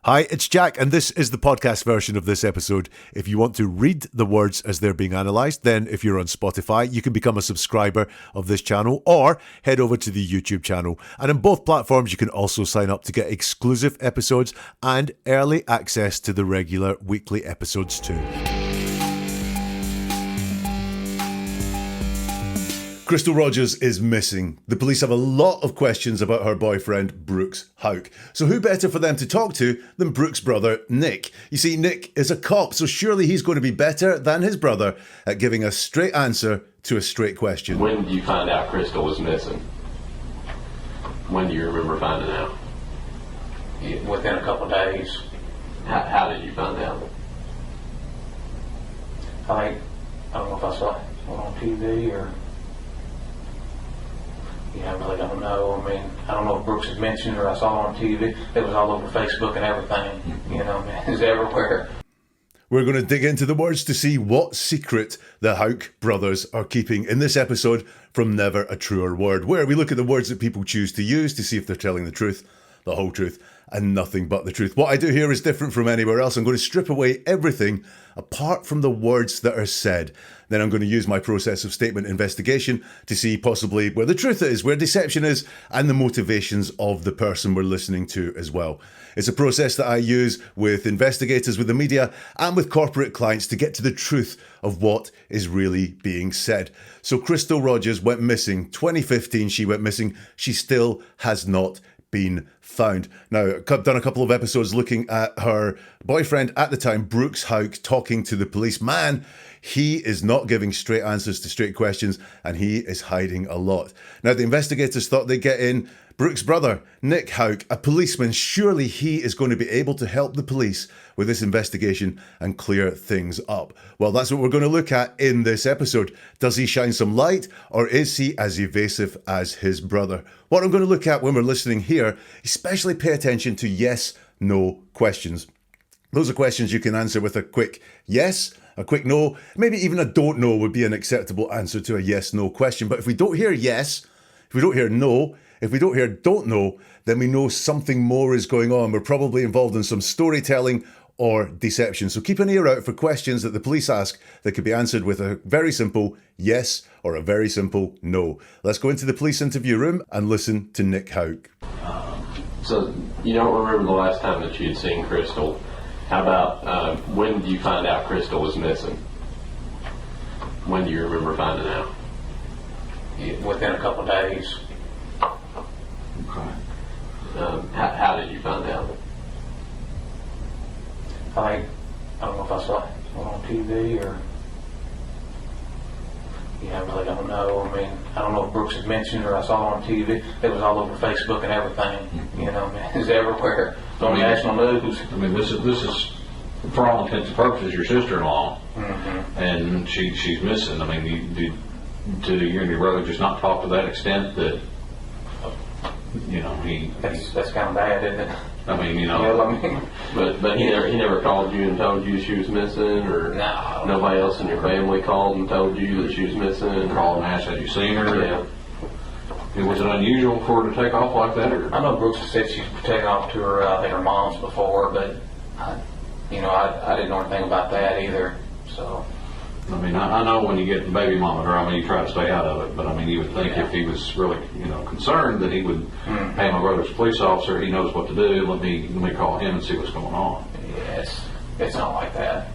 Hi, it's Jack, and this is the podcast version of this episode. If you want to read the words as they're being analysed, then if you're on Spotify, you can become a subscriber of this channel or head over to the YouTube channel. And on both platforms, you can also sign up to get exclusive episodes and early access to the regular weekly episodes too. Crystal Rogers is missing. The police have a lot of questions about her boyfriend, Brooks Houck. So who better for them to talk to than Brooks' brother, Nick? You see, Nick is a cop, so surely he's going to be better than his brother at giving a straight answer to a straight question. When did you find out Crystal was missing? When do you remember finding out? Within a couple of days. How did you find out? I don't know if I saw it on TV or... Yeah, I really don't know. I mean, I don't know if Brooks had mentioned it or I saw it on TV. It was all over Facebook and everything. You know, man, it's everywhere. We're going to dig into the words to see what secret the Houck brothers are keeping in this episode from Never a Truer Word, where we look at the words that people choose to use to see if they're telling the truth, the whole truth, and nothing but the truth. What I do here is different from anywhere else. I'm going to strip away everything apart from the words that are said. Then I'm going to use my process of statement investigation to see possibly where the truth is, where deception is, and the motivations of the person we're listening to as well. It's a process that I use with investigators, with the media, and with corporate clients to get to the truth of what is really being said. So Crystal Rogers went missing. 2015, she went missing. She still has not been found. Now, I've done a couple of episodes looking at her boyfriend at the time, Brooks Houck, talking to the police. Man, he is not giving straight answers to straight questions, and he is hiding a lot. Now, the investigators thought they'd get in Brooks' brother, Nick Houck, a policeman. Surely he is going to be able to help the police with this investigation and clear things up. Well, that's what we're going to look at in this episode. Does he shine some light, or is he as evasive as his brother? What I'm going to look at when we're listening here, especially pay attention to yes, no questions. Those are questions you can answer with a quick yes, a quick no, maybe even a don't know would be an acceptable answer to a yes, no question. But if we don't hear yes, if we don't hear no, if we don't hear don't know, then we know something more is going on. We're probably involved in some storytelling or deception. So keep an ear out for questions that the police ask that could be answered with a very simple yes or a very simple no. Let's go into the police interview room and listen to Nick Houck. So you don't remember the last time that you had seen Crystal. How about when did you find out Crystal was missing? When do you remember finding out? Within a couple of days. Okay. How did you find out? I don't know if I saw it on TV or... Yeah, I really don't know. I mean, I don't know if Brooks had mentioned it or I saw it on TV. It was all over Facebook and everything. You know, man, it's everywhere. It's on national news. I mean, this is for all intents and purposes your sister-in-law, and she's missing. I mean, you and your brother just not talk to that extent that That's kind of bad, isn't it? I mean, But he never called you and told you she was missing, or No. Nobody else in your family called and told you that she was missing. called and asked, "Have you seen her?" Yeah. Was it unusual for her to take off like that, or? I know Brooks has said she's taken off to her, I think her mom's before, but I didn't know anything about that either. So. I mean, I know when you get baby mama drama, you try to stay out of it. But I mean, you would think if he was really, concerned, that he would, hey, my brother's a police officer. He knows what to do. Let me call him and see what's going on. Yes, it's not like that.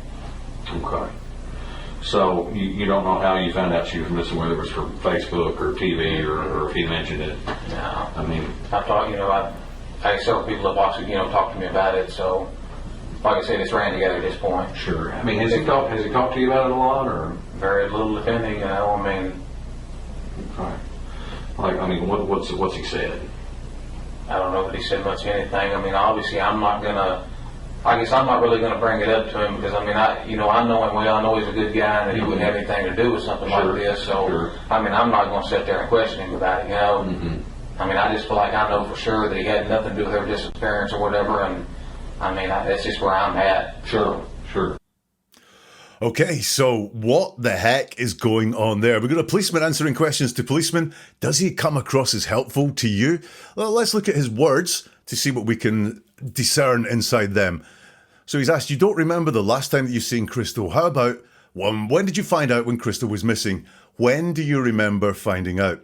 Okay. So you don't know how you found out she was missing, whether it was from Facebook or TV or if he mentioned it. No. I mean, I thought, I had several people that watched it, talk to me about it. So, like I said, it's ran together at this point. sure. I mean, has he talked to you about it a lot, or? Very little, if any. Okay. Like, I mean, what's he said? I don't know that he said much of anything. I mean, obviously, I'm not really gonna bring it up to him because I know him well. I know he's a good guy and that he wouldn't have anything to do with something like this. So, Sure. I mean, I'm not gonna sit there and question him about it. I mean, I just feel like I know for sure that he had nothing to do with her disappearance or whatever, and I mean, that's just where I'm at. Sure. Okay, so what the heck is going on there? We've got a policeman answering questions to policemen. Does he come across as helpful to you? Well, let's look at his words to see what we can discern inside them. So he's asked, you don't remember the last time that you've seen Crystal. How about, when did you find out when Crystal was missing? When do you remember finding out?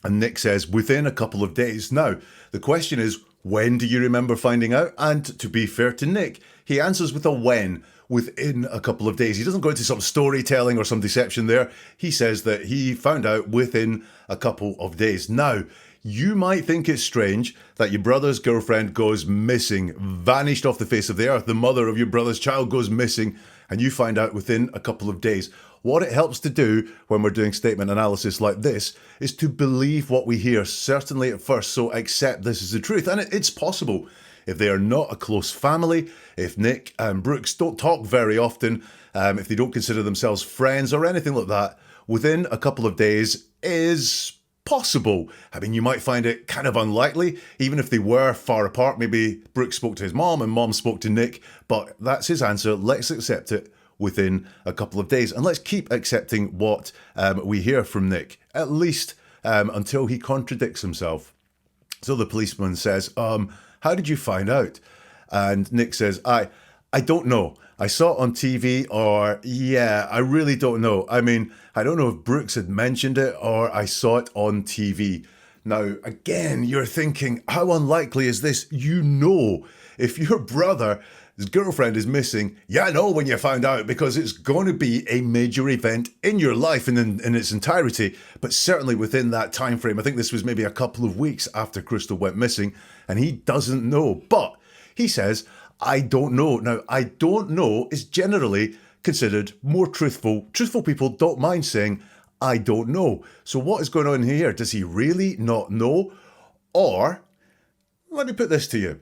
And Nick says, within a couple of days. Now, the question is, when do you remember finding out? And to be fair to Nick, he answers with a when, within a couple of days. He doesn't go into some storytelling or some deception there. He says that he found out within a couple of days. Now, you might think it's strange that your brother's girlfriend goes missing, vanished off the face of the earth. The mother of your brother's child goes missing, and you find out within a couple of days. What it helps to do when we're doing statement analysis like this is to believe what we hear, certainly at first, so accept this is the truth. And it's possible. If they are not a close family, if Nick and Brooks don't talk very often, if they don't consider themselves friends or anything like that, within a couple of days is possible. I mean, you might find it kind of unlikely, even if they were far apart. Maybe Brooks spoke to his mom and mom spoke to Nick, but that's his answer. Let's accept it within a couple of days. And let's keep accepting what we hear from Nick, at least until he contradicts himself. So the policeman says, how did you find out? And Nick says, I don't know. I saw it on TV, or yeah, I really don't know. I mean, I don't know if Brooks had mentioned it or I saw it on TV. Now, again, you're thinking, how unlikely is this? You know, if your brother's girlfriend is missing, I know when you found out, because it's going to be a major event in your life and in its entirety, but certainly within that time frame. I think this was maybe a couple of weeks after Crystal went missing, and he doesn't know. But he says, I don't know. Now, I don't know is generally considered more truthful. Truthful people don't mind saying, I don't know. So what is going on here? Does he really not know? Or, let me put this to you.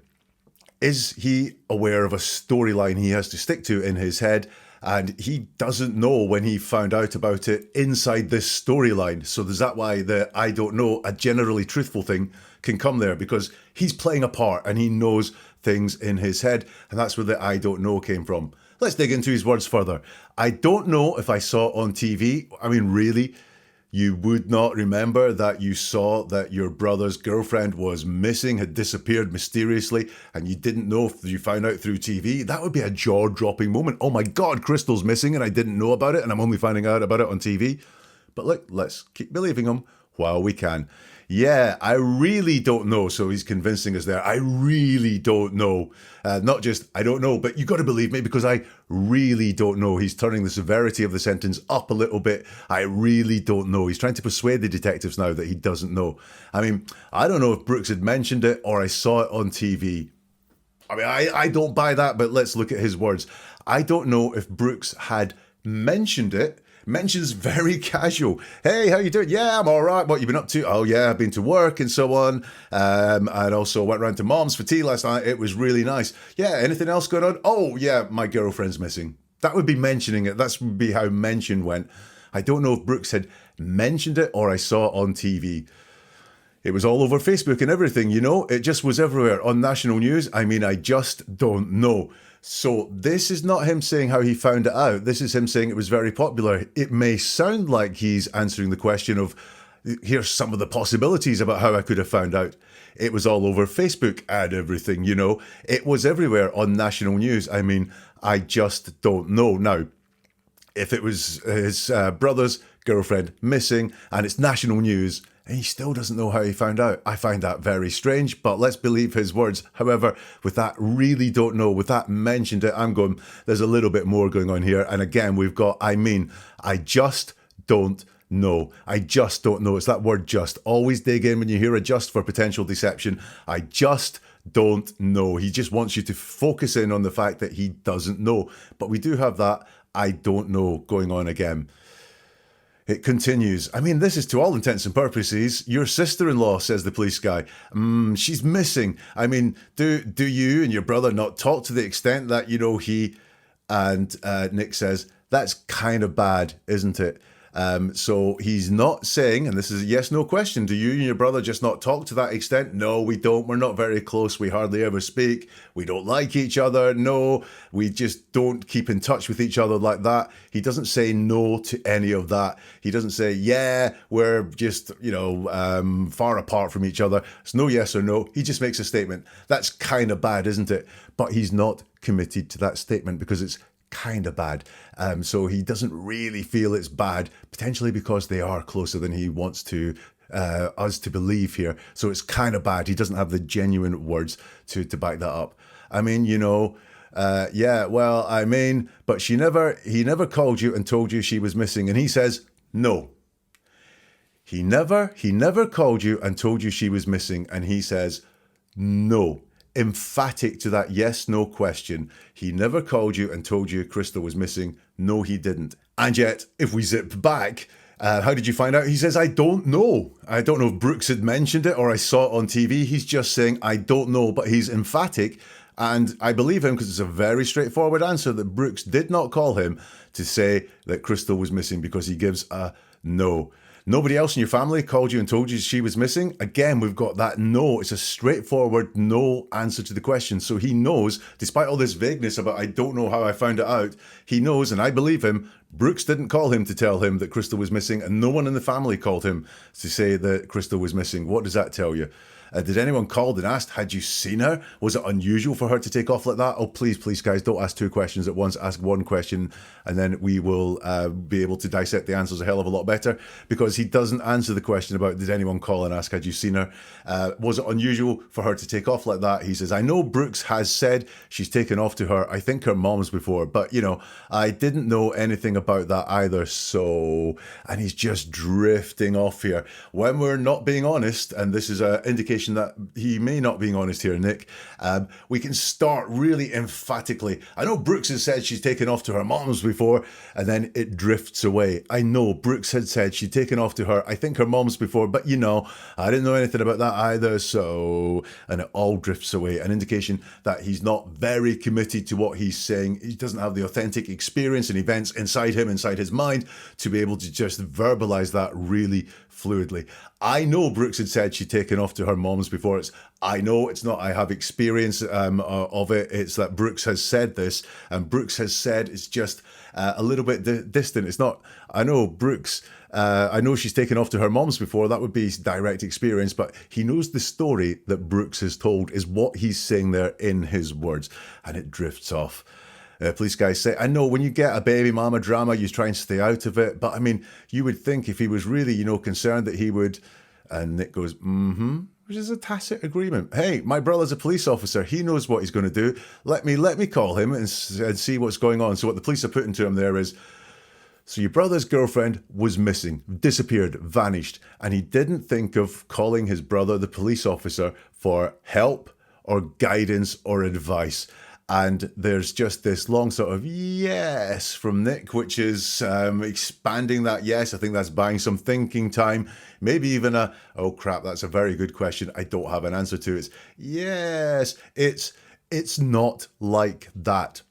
Is he aware of a storyline he has to stick to in his head, and he doesn't know when he found out about it inside this storyline? So is that why the I don't know, a generally truthful thing, can come there? Because he's playing a part and he knows things in his head, and that's where the I don't know came from. Let's dig into his words further. I don't know if I saw it on TV. I mean, really? You would not remember that you saw that your brother's girlfriend was missing, had disappeared mysteriously, and you didn't know if you found out through TV? That would be a jaw-dropping moment. Oh my God, Crystal's missing and I didn't know about it, and I'm only finding out about it on TV. But look, let's keep believing him while we can. Yeah, I really don't know. So he's convincing us there. I really don't know. Not just, I don't know, but you got to believe me because I really don't know. He's turning the severity of the sentence up a little bit. I really don't know. He's trying to persuade the detectives now that he doesn't know. I mean, I don't know if Brooks had mentioned it or I saw it on TV. I mean, I don't buy that, but let's look at his words. I don't know if Brooks had mentioned it. Mentions very casual. Hey, how you doing? Yeah, I'm all right. What you been up to? Oh yeah, I've been to work and so on. And also went round to Mom's for tea last night. It was really nice. Yeah, anything else going on? Oh yeah, my girlfriend's missing. That would be mentioning it. That would be how mention went. I don't know if Brooks had mentioned it or I saw it on TV. It was all over Facebook and everything, you know. It just was everywhere on national news. I mean, I just don't know. So this is not him saying how he found it out. This is him saying it was very popular. It may sound like he's answering the question of, here's some of the possibilities about how I could have found out. It was all over Facebook and everything, you know. It was everywhere on national news. I mean, I just don't know. Now, if it was his brother's girlfriend missing and it's national news, and he still doesn't know how he found out, I find that very strange, but let's believe his words. However, with that really don't know, with that mentioned it, I'm going, there's a little bit more going on here. And again, we've got, I just don't know. I just don't know. It's that word just. Always dig in when you hear a just for potential deception. I just don't know. He just wants you to focus in on the fact that he doesn't know. But we do have that I don't know going on again. It continues. I mean, this is to all intents and purposes your sister-in-law, says the police guy. She's missing. I mean, do you and your brother not talk to the extent that, you know, he and Nick says, that's kind of bad, isn't it? So he's not saying, and this is a yes/no question, do you and your brother just not talk to that extent? No, we don't. We're not very close. We hardly ever speak. We don't like each other. No, we just don't keep in touch with each other like that. He doesn't say no to any of that. He doesn't say, yeah, we're just, far apart from each other. It's no yes or no. He just makes a statement. That's kind of bad, isn't it? But he's not committed to that statement because it's kind of bad. So he doesn't really feel it's bad, potentially because they are closer than he wants to us to believe here. So it's kind of bad. He doesn't have the genuine words to back that up. I mean, but he never called you and told you she was missing. And he says, no. He never called you and told you she was missing. And he says, no. Emphatic to that yes/no question. He never called you and told you Crystal was missing. No, he didn't. And yet, if we zip back, how did you find out? He says, I don't know. I don't know if Brooks had mentioned it or I saw it on TV. He's just saying, I don't know, but he's emphatic. And I believe him because it's a very straightforward answer that Brooks did not call him to say that Crystal was missing because he gives a no. Nobody else in your family called you and told you she was missing? Again, we've got that no. It's a straightforward no answer to the question. So he knows, despite all this vagueness about I don't know how I found it out, he knows, and I believe him, Brooks didn't call him to tell him that Crystal was missing, and no one in the family called him to say that Crystal was missing. What does that tell you? Did anyone call and asked, had you seen her? Was it unusual for her to take off like that? Oh, please, guys, don't ask two questions at once. Ask one question, and then we will be able to dissect the answers a hell of a lot better, because he doesn't answer the question about did anyone call and ask, had you seen her? Was it unusual for her to take off like that? He says, I know Brooks has said she's taken off to her, I think her mom's before, but, I didn't know anything about that either, so... And he's just drifting off here. When we're not being honest, and this is an indication that he may not being honest here, Nick, we can start really emphatically. I know Brooks has said she's taken off to her mom's before, and then it drifts away. I know Brooks had said she'd taken off to her, I think her mom's before, but I didn't know anything about that either, so... And it all drifts away. An indication that he's not very committed to what he's saying. He doesn't have the authentic experience and events inside him, inside his mind, to be able to just verbalize that really fluidly. I know Brooks had said she'd taken off to her mom's before. I know it's not I have experience of it. It's that Brooks has said this, and Brooks has said it's just a little bit distant. It's not, I know Brooks, I know she's taken off to her mom's before. That would be direct experience, but he knows the story that Brooks has told is what he's saying there in his words, and it drifts off. Police guys say, I know when you get a baby mama drama, you try and stay out of it. But I mean, you would think if he was really, concerned that he would. And Nick goes, which is a tacit agreement. Hey, my brother's a police officer. He knows what he's going to do. Let me call him and see what's going on. So what the police are putting to him there is, so your brother's girlfriend was missing, disappeared, vanished. And he didn't think of calling his brother, the police officer, for help or guidance or advice. And there's just this long sort of yes from Nick, which is expanding that yes. I think that's buying some thinking time. Maybe even oh crap, that's a very good question I don't have an answer to. It's yes, it's not like that.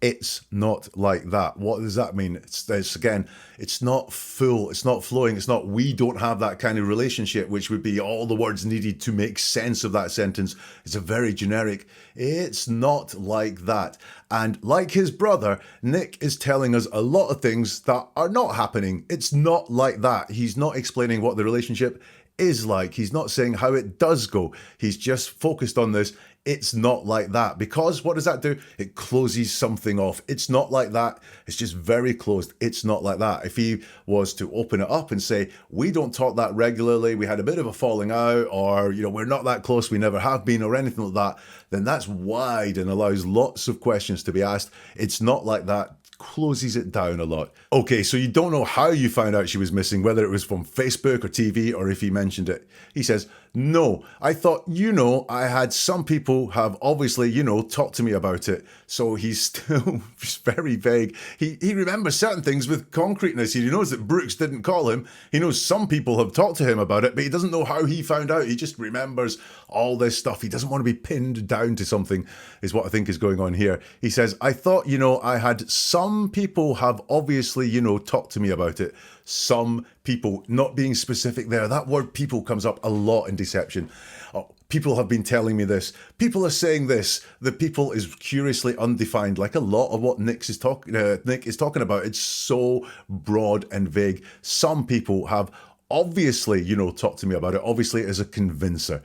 It's not like that. What does that mean? It's again, it's not full, it's not flowing, it's not we don't have that kind of relationship, which would be all the words needed to make sense of that sentence. It's a very generic, it's not like that. And like his brother, Nick is telling us a lot of things that are not happening. It's not like that. He's not explaining what the relationship is like. He's not saying how it does go. He's just focused on this. It's not like that. Because what does that do? It closes something off. It's not like that. It's just very closed. It's not like that. If he was to open it up and say, we don't talk that regularly, we had a bit of a falling out, or, we're not that close, we never have been, or anything like that, then that's wide and allows lots of questions to be asked. It's not like that. Closes it down a lot. Okay, so you don't know how you found out she was missing, whether it was from Facebook or TV or if he mentioned it. He says, no, I thought, I had some people have obviously, talked to me about it. So he's still very vague. He remembers certain things with concreteness. He knows that Brooks didn't call him. He knows some people have talked to him about it, but he doesn't know how he found out. He just remembers all this stuff. He doesn't want to be pinned down to something, is what I think is going on here. He says, I thought, I had some people have obviously, talked to me about it. Some people, not being specific there. That word people comes up a lot in deception. People have been telling me this. People are saying this. The people is curiously undefined, like a lot of what Nick is talking about. It's so broad and vague. Some people have obviously, talked to me about it. Obviously, as a convincer.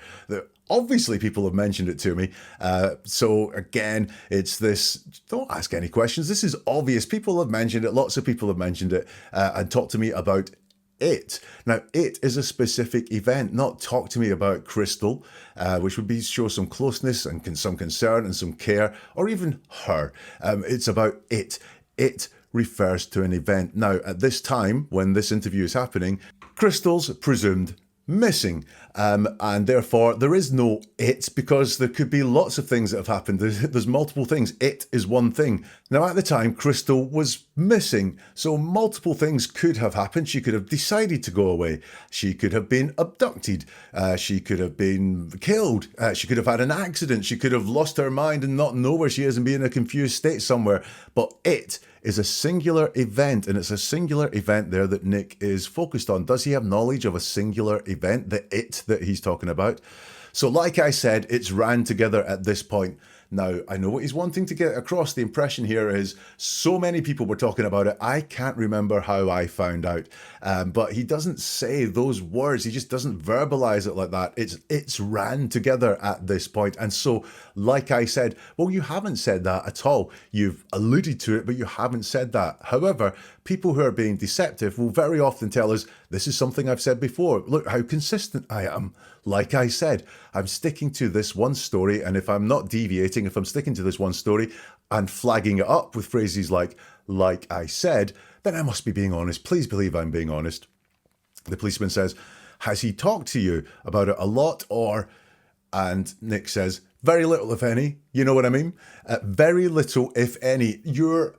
Obviously, people have mentioned it to me. So again, it's this, don't ask any questions. This is obvious. People have mentioned it. Lots of people have mentioned it and talked to me about it. Now, it is a specific event, not talk to me about Crystal, which would be show some closeness and some concern and some care, or even her. It's about it. It refers to an event. Now, at this time, when this interview is happening, Crystal's presumed missing, and therefore there is no it, because there could be lots of things that have happened. There's multiple things. It is one thing. Now, at the time, Crystal was missing, so multiple things could have happened. She could have decided to go away. She could have been abducted. She could have been killed. She could have had an accident. She could have lost her mind and not know where she is and be in a confused state somewhere. But it is a singular event, and it's a singular event there that Nick is focused on. Does he have knowledge of a singular event, the it that he's talking about? So like I said, it's ran together at this point. Now, I know what he's wanting to get across. The impression here is so many people were talking about it. I can't remember how I found out. But he doesn't say those words. He just doesn't verbalize it like that. It's ran together at this point. And so, like I said, well, you haven't said that at all. You've alluded to it, but you haven't said that. However, people who are being deceptive will very often tell us, this is something I've said before. Look how consistent I am. Like I said, I'm sticking to this one story, and if I'm not deviating, if I'm sticking to this one story and flagging it up with phrases like I said, then I must be being honest. Please believe I'm being honest. The policeman says, has he talked to you about it a lot, or... And Nick says, very little, if any. You know what I mean? Very little, if any. Your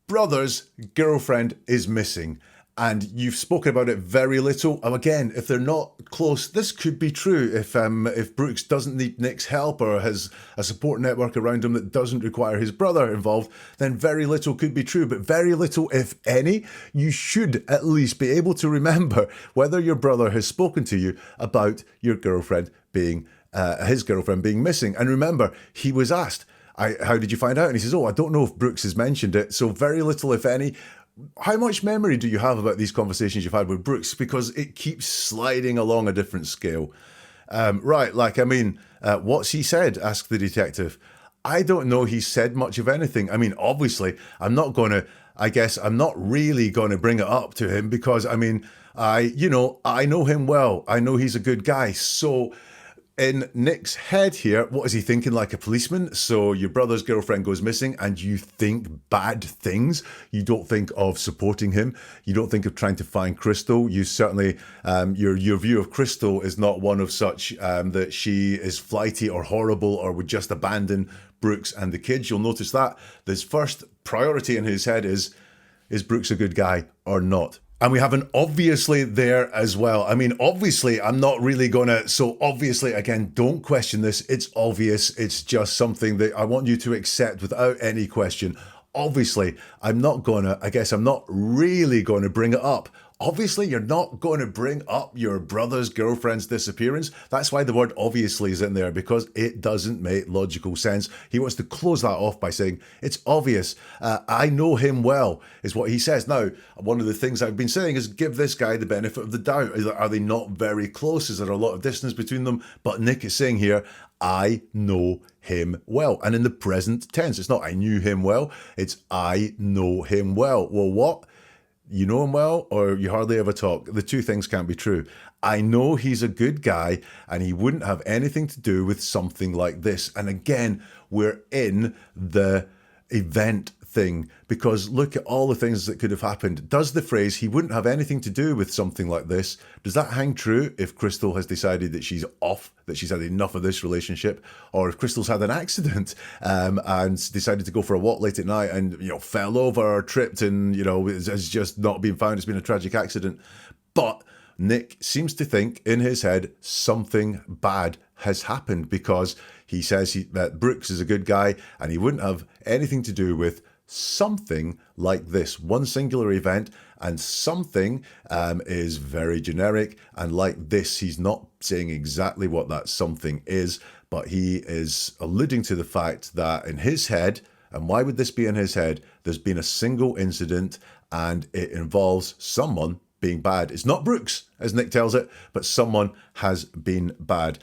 brother's girlfriend is missing, and you've spoken about it very little. Again, if they're not close, this could be true. If Brooks doesn't need Nick's help or has a support network around him that doesn't require his brother involved, then very little could be true. But very little, if any, you should at least be able to remember whether your brother has spoken to you about your girlfriend being his girlfriend being missing. And remember, he was asked, how did you find out? And he says, I don't know if Brooks has mentioned it. So very little, if any. How much memory do you have about these conversations you've had with Brooks? Because it keeps sliding along a different scale. What's he said? Asked the detective. I don't know he said much of anything. I mean, obviously, I'm not really going to bring it up to him because, I know him well. I know he's a good guy. So in Nick's head here, what is he thinking, like a policeman? So your brother's girlfriend goes missing and you think bad things. You don't think of supporting him. You don't think of trying to find Crystal. You certainly, your view of Crystal is not one of such that she is flighty or horrible or would just abandon Brooks and the kids. You'll notice that his first priority in his head is Brooks a good guy or not? And we have an obviously there as well. I mean, obviously, I'm not really so obviously, again, don't question this. It's obvious. It's just something that I want you to accept without any question. Obviously, I'm not really going to bring it up. Obviously, you're not going to bring up your brother's girlfriend's disappearance. That's why the word obviously is in there, because it doesn't make logical sense. He wants to close that off by saying, it's obvious. I know him well, is what he says. Now, one of the things I've been saying is give this guy the benefit of the doubt. Are they not very close? Is there a lot of distance between them? But Nick is saying here, I know him well. And in the present tense, it's not I knew him well. It's I know him well. Well, what? You know him well, or you hardly ever talk? The two things can't be true. I know he's a good guy, and he wouldn't have anything to do with something like this. And again, we're in the event thing, because look at all the things that could have happened. Does the phrase, he wouldn't have anything to do with something like this, does that hang true if Crystal has decided that she's off, that she's had enough of this relationship, or if Crystal's had an accident and decided to go for a walk late at night and, you know, fell over or tripped and, you know, has just not been found, it's been a tragic accident. But Nick seems to think in his head something bad has happened, because he says that Brooks is a good guy and he wouldn't have anything to do with something like this, one singular event, and something is very generic, and like this, he's not saying exactly what that something is, but he is alluding to the fact that in his head, and why would this be in his head, there's been a single incident and it involves someone being bad. It's not Brooks, as Nick tells it, but someone has been bad.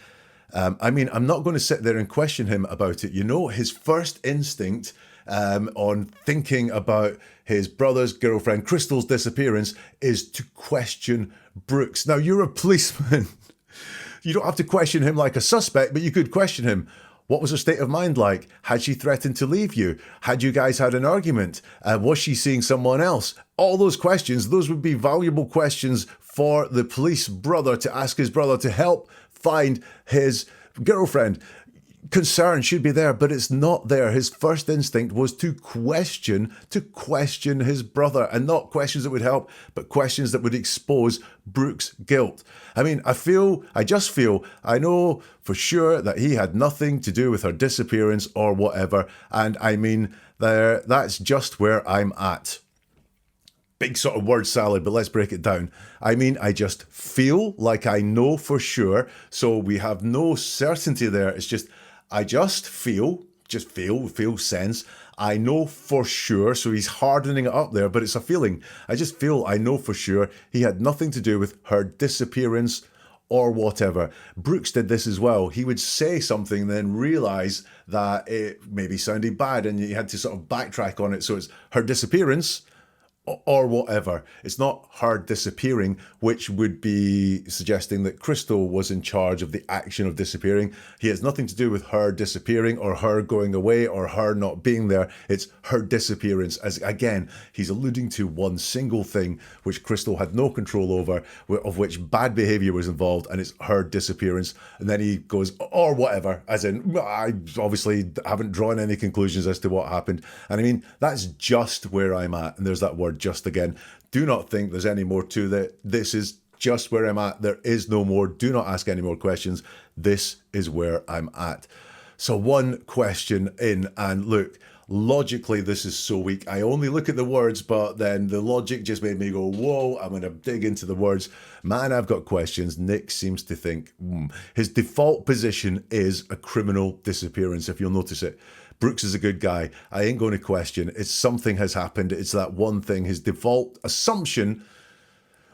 I mean, I'm not going to sit there and question him about it. You know, his first instinct on thinking about his brother's girlfriend Crystal's disappearance is to question Brooks. Now, you're a policeman. You don't have to question him like a suspect, but you could question him. What was her state of mind like? Had she threatened to leave you? Had you guys had an argument? Was she seeing someone else? All those questions, those would be valuable questions for the police brother to ask his brother to help find his girlfriend. Concern should be there, but it's not there. His first instinct was to question his brother, and not questions that would help, but questions that would expose Brooks' guilt. I mean, I just feel, I know for sure that he had nothing to do with her disappearance or whatever, and I mean, that's just where I'm at. Big sort of word salad, but let's break it down. I mean, I just feel like I know for sure, so we have no certainty there. It's just, I just feel sense. I know for sure, so he's hardening it up there, but it's a feeling. I just feel I know for sure he had nothing to do with her disappearance or whatever. Brooks did this as well. He would say something, then realise that it maybe sounded bad, and he had to sort of backtrack on it. So it's her disappearance or whatever. It's not her disappearing, which would be suggesting that Crystal was in charge of the action of disappearing. He has nothing to do with her disappearing or her going away or her not being there. It's her disappearance. As again, he's alluding to one single thing which Crystal had no control over, of which bad behavior was involved, and it's her disappearance. And then he goes, or whatever, as in, I obviously haven't drawn any conclusions as to what happened. And I mean, that's just where I'm at. And there's that word just again. Do not think there's any more to that. This is just where I'm at. There is no more. Do not ask any more questions. This is where I'm at. So one question in, and look, logically this is so weak. I only look at the words, but then the logic just made me go, whoa, I'm going to dig into the words. Man, I've got questions. Nick seems to think his default position is a criminal disappearance, if you'll notice it. Brooks is a good guy. I ain't going to question. It's something has happened. It's that one thing. His default assumption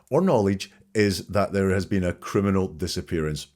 or knowledge is that there has been a criminal disappearance.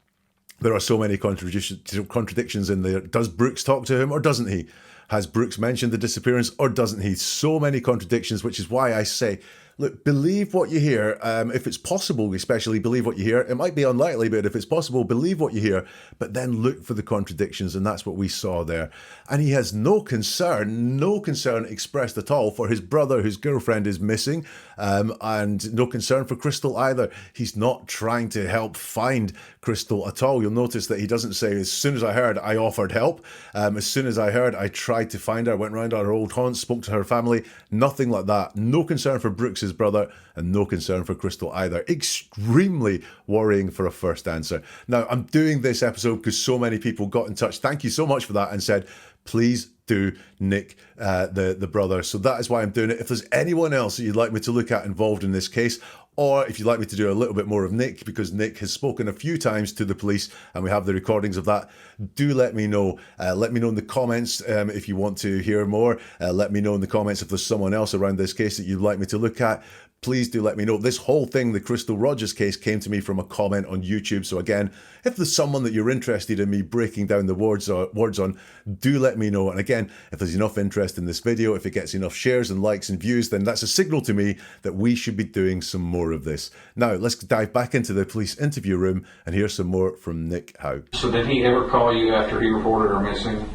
There are so many contradictions in there. Does Brooks talk to him or doesn't he? Has Brooks mentioned the disappearance or doesn't he? So many contradictions, which is why I say, look, believe what you hear. If it's possible, especially believe what you hear. It might be unlikely, but if it's possible, believe what you hear, but then look for the contradictions. And that's what we saw there. And he has no concern expressed at all for his brother, whose girlfriend is missing, and no concern for Crystal either. He's not trying to help find Crystal at all. You'll notice that he doesn't say, as soon as I heard, I offered help. As soon as I heard, I tried to find her, went round her old haunts, spoke to her family. Nothing like that. No concern for Brooks's brother, and no concern for Crystal either. Extremely worrying for a first answer. Now, I'm doing this episode because so many people got in touch. Thank you so much for that, and said, please do Nick, the brother. So that is why I'm doing it. If there's anyone else that you'd like me to look at involved in this case, or if you'd like me to do a little bit more of Nick, because Nick has spoken a few times to the police and we have the recordings of that, do let me know. Let me know in the comments if you want to hear more. Let me know in the comments if there's someone else around this case that you'd like me to look at. Please do let me know. This whole thing, the Crystal Rogers case, came to me from a comment on YouTube. So again, if there's someone that you're interested in me breaking down the words on, do let me know. And again, if there's enough interest in this video, if it gets enough shares and likes and views, then that's a signal to me that we should be doing some more of this. Now, let's dive back into the police interview room and hear some more from Nick Houck. So did he ever call you after he reported her missing?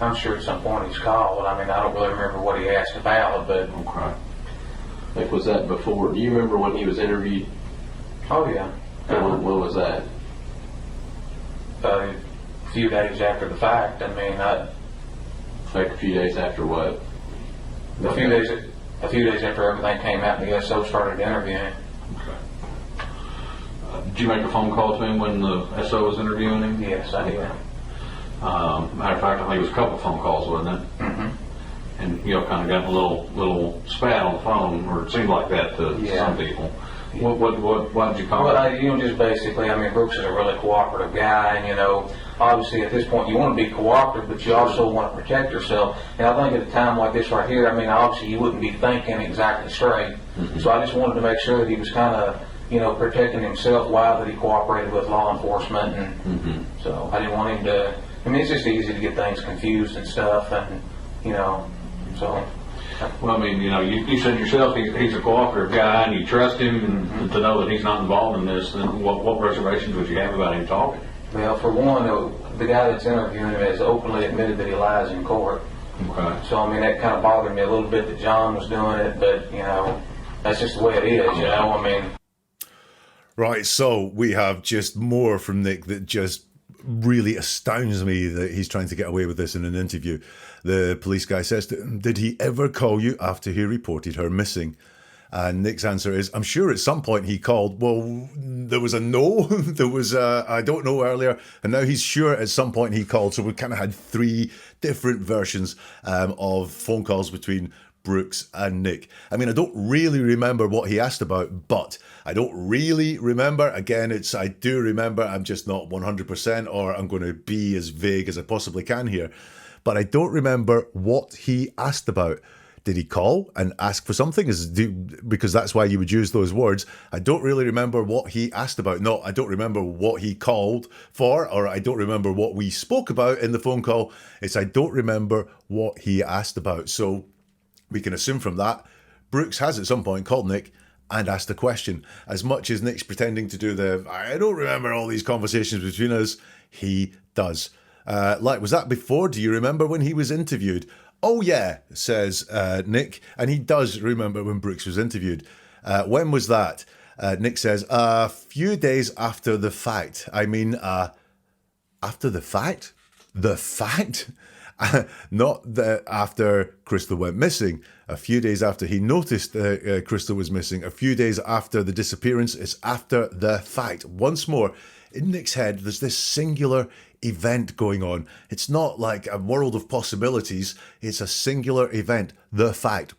I'm sure at some point he's called. I mean, I don't really remember what he asked about, but Okay. Like, was that before? Do you remember when he was interviewed? oh yeah. When was that? A few days after the fact. I mean, Like a few days after what? a few days after everything came out and the SO started interviewing. Okay. Did you make a phone call to him when the SO was interviewing him? Yes, I did. Matter of fact, I think it was a couple of phone calls, wasn't it? Mm-hmm. And kind of got a little spat on the phone, or it seemed like that to Yeah. some people. What did you call Well, it? just basically, I mean, Brooks is a really cooperative guy, and obviously at this point you want to be cooperative, but you also want to protect yourself. And I think at a time like this right here, I mean, obviously you wouldn't be thinking exactly straight. Mm-hmm. So I just wanted to make sure that he was kind of, protecting himself while that he cooperated with law enforcement, and Mm-hmm. so I didn't want him to. I mean, it's just easy to get things confused and stuff, and so. Well, I mean, you said yourself he's a cooperative guy, and you trust him, and to know that he's not involved in this. Then what reservations would you have about him talking? Well, for one, the guy that's interviewing him has openly admitted that he lies in court. Okay. So, I mean, that kind of bothered me a little bit that John was doing it, but, that's just the way it is, I mean. Right, so we have just more from Nick that just really astounds me that he's trying to get away with this in an interview. The police guy says to him, did he ever call you after he reported her missing? And Nick's answer is, I'm sure at some point he called. Well, there was a no, there was a I don't know earlier, and now he's sure at some point he called. So we kind of had three different versions of phone calls between Brooks and Nick. I mean, I don't really remember what he asked about, but I don't really remember. Again, I do remember, I'm just not 100%, or I'm going to be as vague as I possibly can here. But I don't remember what he asked about. Did he call and ask for something? Because that's why you would use those words. I don't really remember what he asked about. No, I don't remember what he called for, or I don't remember what we spoke about in the phone call. I don't remember what he asked about. So we can assume from that, Brooks has at some point called Nick and asked a question. As much as Nick's pretending to do I don't remember all these conversations between us, he does. Was that before? Do you remember when he was interviewed? Oh yeah, says Nick, and he does remember when Brooks was interviewed. When was that? Nick says, a few days after the fact. I mean, after the fact? The fact? Not after Crystal went missing. A few days after he noticed Crystal was missing. A few days after the disappearance. It's after the fact. Once more, in Nick's head, there's this singular event going on. It's not like a world of possibilities. It's a singular event. The fact.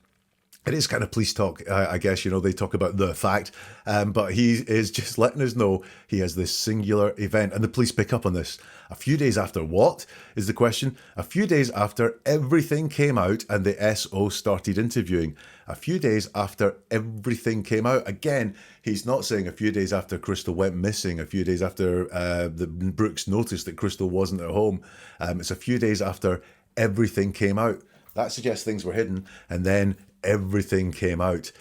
It is kind of police talk, I guess, they talk about the fact, but he is just letting us know he has this singular event, and the police pick up on this. A few days after what is the question? A few days after everything came out and the SO started interviewing. A few days after everything came out. Again, he's not saying a few days after Crystal went missing, a few days after the Brooks noticed that Crystal wasn't at home. It's a few days after everything came out. That suggests things were hidden, and then everything came out.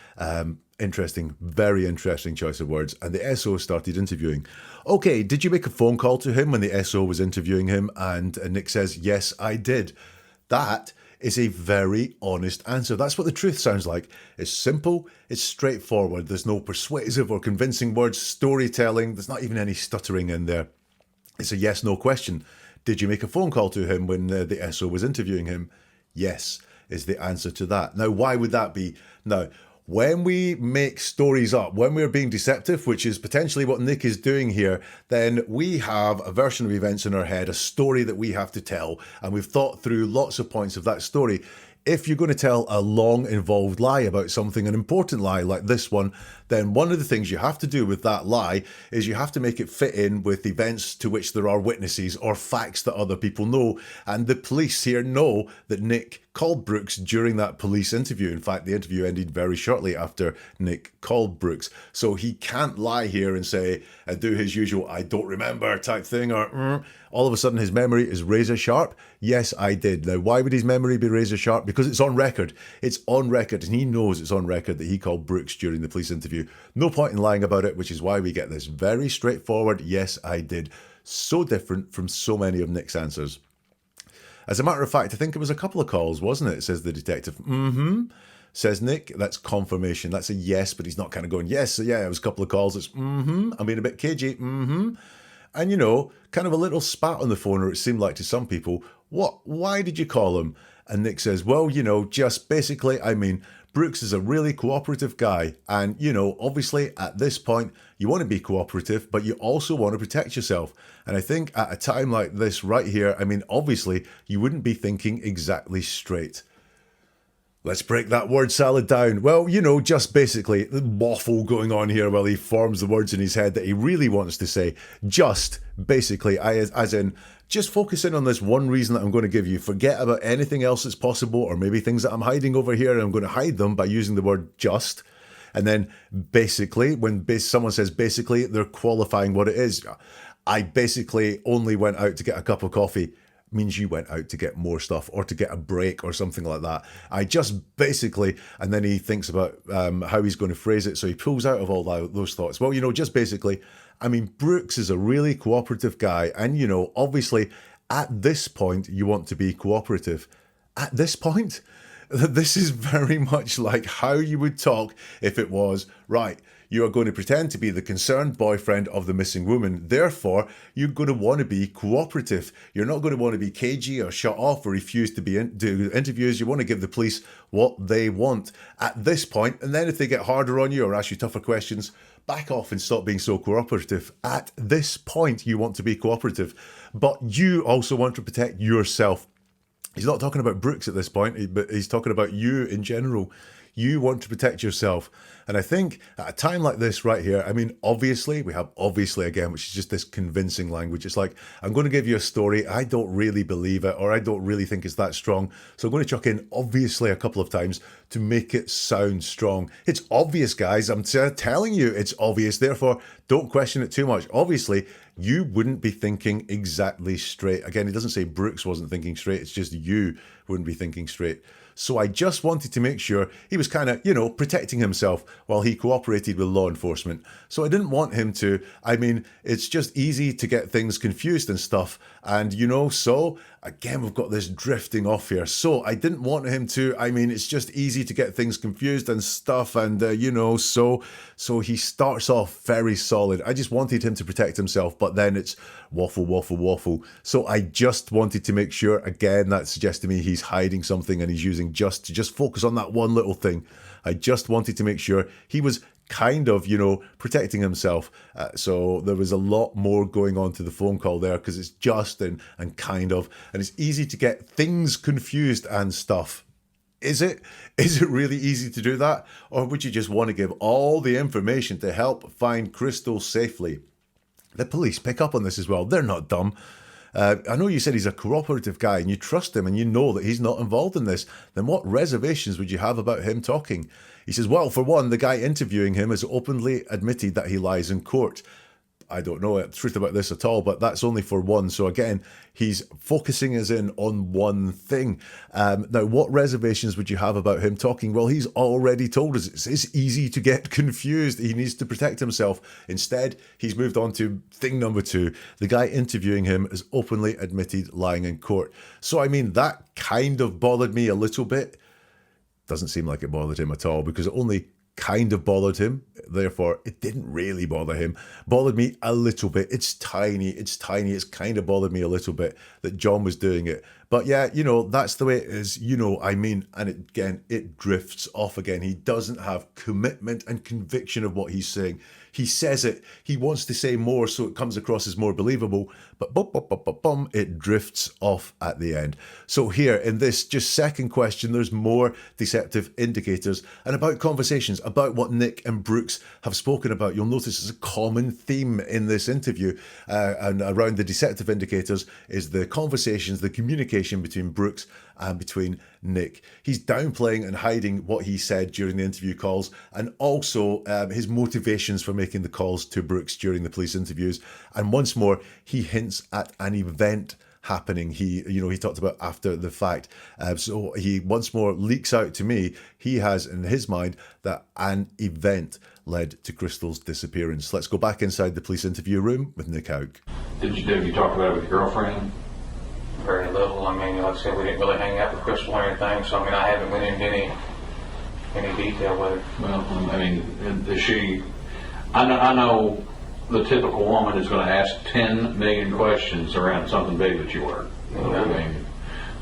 Interesting, very interesting choice of words. And the SO started interviewing. Okay, did you make a phone call to him when the SO was interviewing him? And Nick says, yes, I did. That is a very honest answer. That's what the truth sounds like. It's simple, it's straightforward. There's no persuasive or convincing words, storytelling. There's not even any stuttering in there. It's a yes-no question. Did you make a phone call to him when the SO was interviewing him? Yes, is the answer to that. Now, why would that be? Now, when we make stories up, when we're being deceptive, which is potentially what Nick is doing here, then we have a version of events in our head, a story that we have to tell, and we've thought through lots of points of that story. If you're going to tell a long, involved lie about something, an important lie like this one, then one of the things you have to do with that lie is you have to make it fit in with events to which there are witnesses or facts that other people know. And the police here know that Nick called Brooks during that police interview. In fact, the interview ended very shortly after Nick called Brooks. So he can't lie here and say, do his usual I don't remember type thing, or all of a sudden his memory is razor sharp. Yes, I did. Now, why would his memory be razor sharp? Because it's on record. It's on record, and he knows it's on record that he called Brooks during the police interview. No point in lying about it, which is why we get this very straightforward, yes, I did. So different from so many of Nick's answers. As a matter of fact, I think it was a couple of calls, wasn't it? Says the detective. Says Nick. That's confirmation. That's a yes, but he's not kind of going, yes, yeah, it was a couple of calls. It's I'm being a bit cagey. And, you know, kind of a little spat on the phone, or it seemed like to some people. Why did you call him? And Nick says, well, you know, just basically, I mean, Brooks is a really cooperative guy. And, you know, obviously at this point, you want to be cooperative, but you also want to protect yourself. And I think at a time like this right here, I mean, obviously, you wouldn't be thinking exactly straight. Let's break that word salad down. Well, you know, just basically the waffle going on here while he forms the words in his head that he really wants to say. Just basically, as in, just focus in on this one reason that I'm going to give you. Forget about anything else that's possible, or maybe things that I'm hiding over here, and I'm going to hide them by using the word just. And then basically, when someone says basically, they're qualifying what it is. I basically only went out to get a cup of coffee. Means you went out to get more stuff or to get a break or something like that. I just basically, and then he thinks about how he's going to phrase it. So he pulls out of all those thoughts. Well, you know, just basically, I mean, Brooks is a really cooperative guy. And, you know, obviously at this point, you want to be cooperative. At this point, this is very much like how you would talk if it was, right, you are going to pretend to be the concerned boyfriend of the missing woman. Therefore, you're going to want to be cooperative. You're not going to want to be cagey or shut off or refuse to do interviews. You want to give the police what they want at this point. And then if they get harder on you or ask you tougher questions, back off and stop being so cooperative. At this point, you want to be cooperative. But you also want to protect yourself. He's not talking about Brooks at this point, but he's talking about you in general. You want to protect yourself. And I think at a time like this right here, I mean, obviously, we have obviously again, which is just this convincing language. It's like, I'm going to give you a story. I don't really believe it, or I don't really think it's that strong. So I'm going to chuck in obviously a couple of times to make it sound strong. It's obvious, guys. I'm telling you it's obvious. Therefore, don't question it too much. Obviously, you wouldn't be thinking exactly straight. Again, he doesn't say Brooks wasn't thinking straight. It's just you wouldn't be thinking straight. So I just wanted to make sure he was kind of, you know, protecting himself while he cooperated with law enforcement. So I didn't want him to, I mean, it's just easy to get things confused and stuff. And, you know, so again, we've got this drifting off here. So I didn't want him to, I mean, it's just easy to get things confused and stuff. And, you know, so he starts off very solid. I just wanted him to protect himself, but then it's waffle, waffle, waffle. So I just wanted to make sure, again, that suggests to me he's hiding something and he's using just to just focus on that one little thing. I just wanted to make sure he was kind of, you know, protecting himself. So there was a lot more going on to the phone call there because it's just and kind of, and it's easy to get things confused and stuff. Is it really easy to do that? Or would you just want to give all the information to help find Crystal safely? The police pick up on this as well. They're not dumb. I know you said he's a cooperative guy and you trust him and you know that he's not involved in this. Then what reservations would you have about him talking? He says, well, for one, the guy interviewing him has openly admitted that he lies in court. I don't know the truth about this at all, but that's only for one. So again, he's focusing us in on one thing. Now, what reservations would you have about him talking? Well, he's already told us it's easy to get confused. He needs to protect himself. Instead, he's moved on to thing number two. The guy interviewing him has openly admitted lying in court. So, I mean, that kind of bothered me a little bit. Doesn't seem like it bothered him at all because it only kind of bothered him. Therefore, it didn't really bother him. Bothered me a little bit. It's tiny. It's kind of bothered me a little bit that John was doing it. But yeah, you know, that's the way it is. You know, I mean, and again, it drifts off again. He doesn't have commitment and conviction of what he's saying. He says it. He wants to say more so it comes across as more believable. But it drifts off at the end. So here in this just second question, there's more deceptive indicators and about conversations, about what Nick and Brooks have spoken about. You'll notice there's a common theme in this interview and around the deceptive indicators is the conversations, the communication between Brooks and between Nick. He's downplaying and hiding what he said during the interview calls and also his motivations for making the calls to Brooks during the police interviews. And once more, he hints at an event happening. He talked about after the fact. So he once more leaks out to me, he has in his mind that an event led to Crystal's disappearance. Let's go back inside the police interview room with Nick Houck. Have you talked about it with your girlfriend? Very little. I mean, like I said, we didn't really hang out with Crystal or anything, so I mean, I haven't went into any detail with her. Well, I mean, is she, I know the typical woman is going to ask 10 million questions around something big that you were. I mean,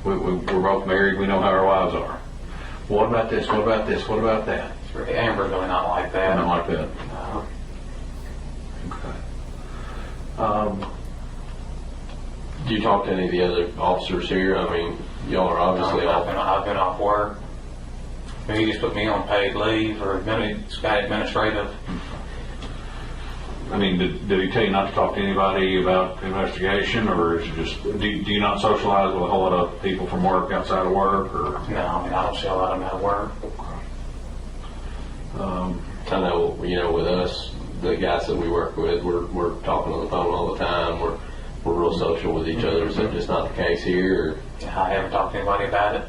we're both married, we know how our wives are. What about this? What about this? What about that? Amber's really not like that. Not like that. Okay. Do you talk to any of the other officers here? I mean, y'all are obviously I've been off work. I mean, he just put me on paid leave or administrative. I mean, did he tell you not to talk to anybody about the investigation, or is it just, do you not socialize with a whole lot of people from work outside of work, or? No, I mean, I don't see a lot of them at work. I know, with us, the guys that we work with, we're talking on the phone all the time. We're real social with each other. Is that just not the case here? I haven't talked to anybody about it.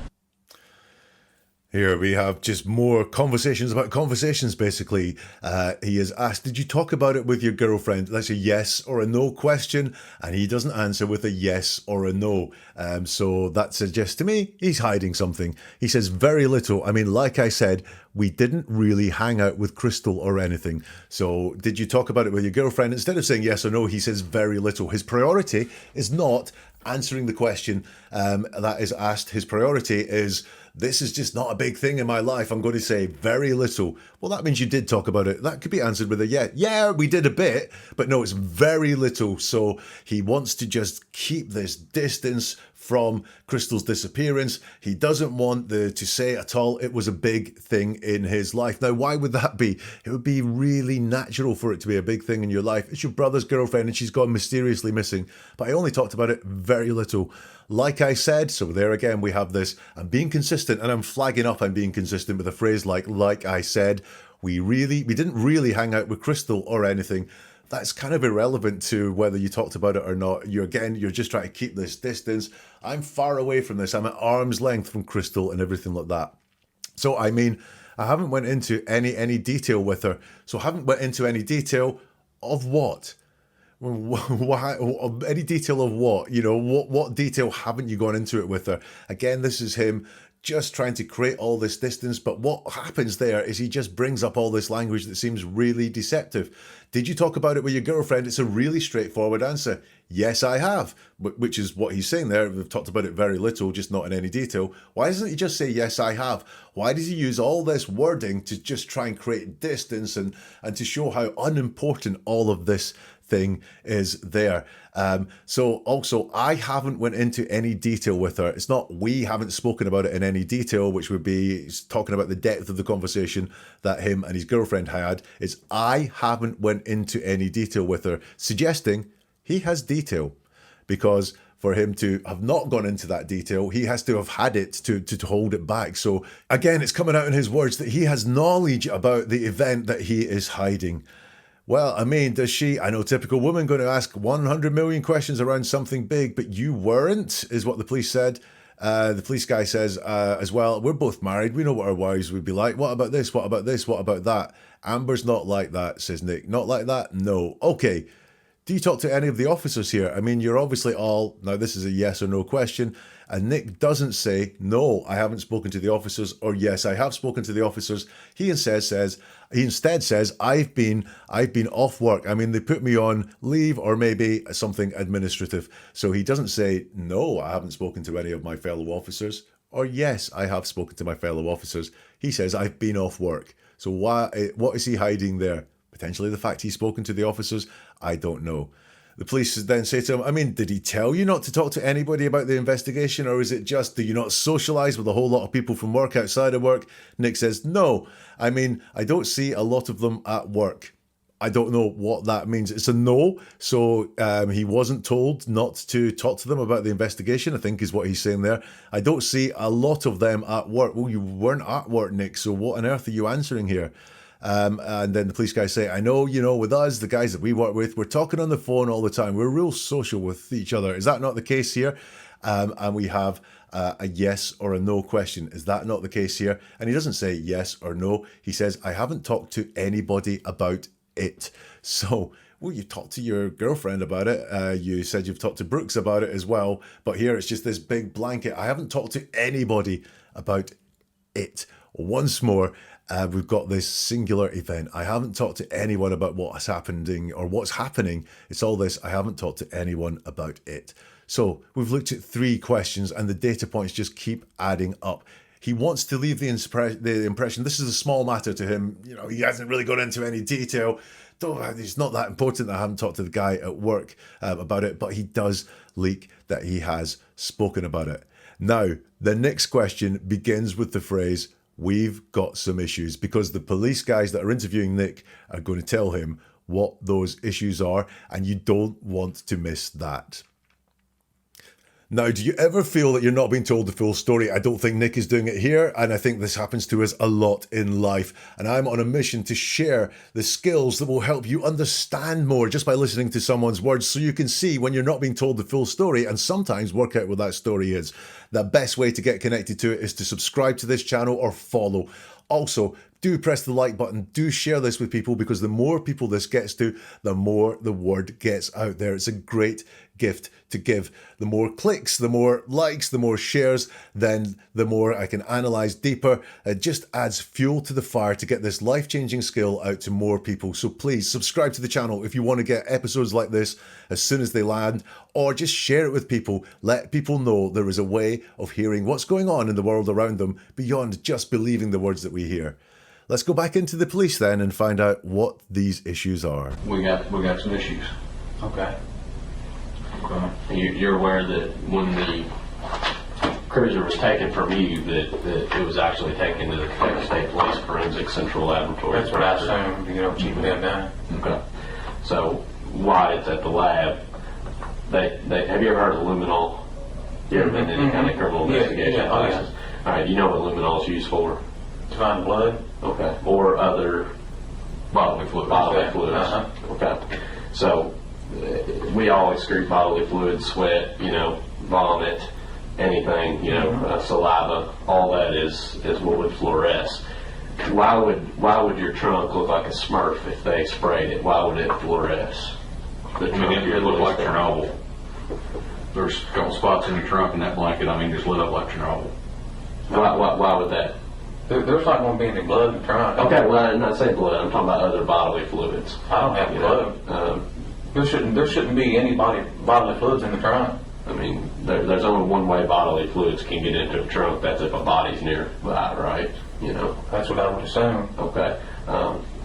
Here we have just more conversations about conversations, basically. He is asked, did you talk about it with your girlfriend? That's a yes or a no question, and he doesn't answer with a yes or a no. So that suggests to me he's hiding something. He says very little. I mean, like I said, we didn't really hang out with Crystal or anything. So did you talk about it with your girlfriend? Instead of saying yes or no, he says very little. His priority is not answering the question that is asked. His priority is, this is just not a big thing in my life. I'm going to say very little. Well, that means you did talk about it. That could be answered with a yeah. Yeah, we did a bit, but no, it's very little. So he wants to just keep this distance from Crystal's disappearance. He doesn't want to say at all it was a big thing in his life. Now, why would that be? It would be really natural for it to be a big thing in your life. It's your brother's girlfriend and she's gone mysteriously missing. But I only talked about it very little. Like I said, so there again we have this, I'm being consistent, and I'm flagging up I'm being consistent with a phrase like I said. We didn't really hang out with Crystal or anything. That's kind of irrelevant to whether you talked about it or not. You're just trying to keep this distance. I'm far away from this. I'm at arm's length from Crystal and everything like that. So, I mean, I haven't went into any detail with her. So I haven't went into any detail of what? Why, any detail of what? What detail haven't you gone into it with her? Again, this is him just trying to create all this distance, but what happens there is he just brings up all this language that seems really deceptive. Did you talk about it with your girlfriend? It's a really straightforward answer. Yes, I have, which is what he's saying there. We've talked about it very little, just not in any detail. Why doesn't he just say, yes, I have? Why does he use all this wording to just try and create distance and to show how unimportant all of this thing is there? So also, I haven't went into any detail with her. It's not we haven't spoken about it in any detail, which would be talking about the depth of the conversation that him and his girlfriend had. It's I haven't went into any detail with her, suggesting he has detail, because for him to have not gone into that detail, he has to have had it to hold it back. So again, it's coming out in his words that he has knowledge about the event that he is hiding. Well, I mean, does she? I know, typical woman going to ask 100 million questions around something big, but you weren't, is what the police said. The police guy says as well, we're both married. We know what our wives would be like. What about this? What about this? What about that? Amber's not like that, says Nick. Not like that? No. Okay. Do you talk to any of the officers here? I mean, you're obviously all, now this is a yes or no question, and Nick doesn't say, no, I haven't spoken to the officers, or yes, I have spoken to the officers. He instead says, I've been off work. I mean, they put me on leave or maybe something administrative. So he doesn't say, no, I haven't spoken to any of my fellow officers, or yes, I have spoken to my fellow officers. He says, I've been off work. So what is he hiding there? Potentially the fact he's spoken to the officers, I don't know. The police then say to him, I mean, did he tell you not to talk to anybody about the investigation, or is it just, do you not socialise with a whole lot of people from work outside of work? Nick says, no. I mean, I don't see a lot of them at work. I don't know what that means. It's a no. So he wasn't told not to talk to them about the investigation, I think is what he's saying there. I don't see a lot of them at work. Well, you weren't at work, Nick, so what on earth are you answering here? And then the police guys say, I know, with us, the guys that we work with, we're talking on the phone all the time. We're real social with each other. Is that not the case here? And we have a yes or a no question. Is that not the case here? And he doesn't say yes or no. He says, I haven't talked to anybody about it. So well, you talked to your girlfriend about it. You said you've talked to Brooks about it as well. But here it's just this big blanket. I haven't talked to anybody about it. Once more, we've got this singular event. I haven't talked to anyone about what's happening or what's happening. It's all this. I haven't talked to anyone about it. So we've looked at 3 questions and the data points just keep adding up. He wants to leave the impression this is a small matter to him. You know, he hasn't really gone into any detail. Though it's not that important that I haven't talked to the guy at work about it, but he does leak that he has spoken about it. Now, the next question begins with the phrase, "We've got some issues," because the police guys that are interviewing Nick are going to tell him what those issues are, and you don't want to miss that. Now, do you ever feel that you're not being told the full story? I don't think Nick is doing it here, and I think this happens to us a lot in life. And I'm on a mission to share the skills that will help you understand more just by listening to someone's words, so you can see when you're not being told the full story and sometimes work out what that story is. The best way to get connected to it is to subscribe to this channel or follow. Also, do press the like button, do share this with people, because the more people this gets to, the more the word gets out there. It's a great gift to give. The more clicks, the more likes, the more shares, then the more I can analyze deeper. It just adds fuel to the fire to get this life-changing skill out to more people. So please subscribe to the channel if you want to get episodes like this as soon as they land, or just share it with people. Let people know there is a way of hearing what's going on in the world around them beyond just believing the words that we hear. Let's go back into the police then and find out what these issues are. We got some issues. Okay. You're aware that when the cruiser was taken from you, that it was actually taken to the Kentucky State Police Forensic Central Laboratory. That's what I assumed, keeping them down. Okay. So why it's at the lab? They have you ever heard of luminol? You ever been to any kind of criminal investigation classes? All right. You know what luminol is used for? To find blood. Okay. Or other Bodily fluids. Okay. So we all excrete bodily fluids, sweat, vomit, anything, saliva. All that is what would fluoresce. Why would your trunk look like a Smurf if they sprayed it? Why would it fluoresce? It looked like Chernobyl. There's a couple spots in your trunk in that blanket, just lit up like Chernobyl. Why would that? There's not going to be any blood in the trunk. Okay, well, I did not say blood. I'm talking about other bodily fluids. I don't have blood. There shouldn't be any bodily fluids in the trunk. There's only one way bodily fluids can get into a trunk. That's if a body's nearby, right? That's what I would assume. Okay.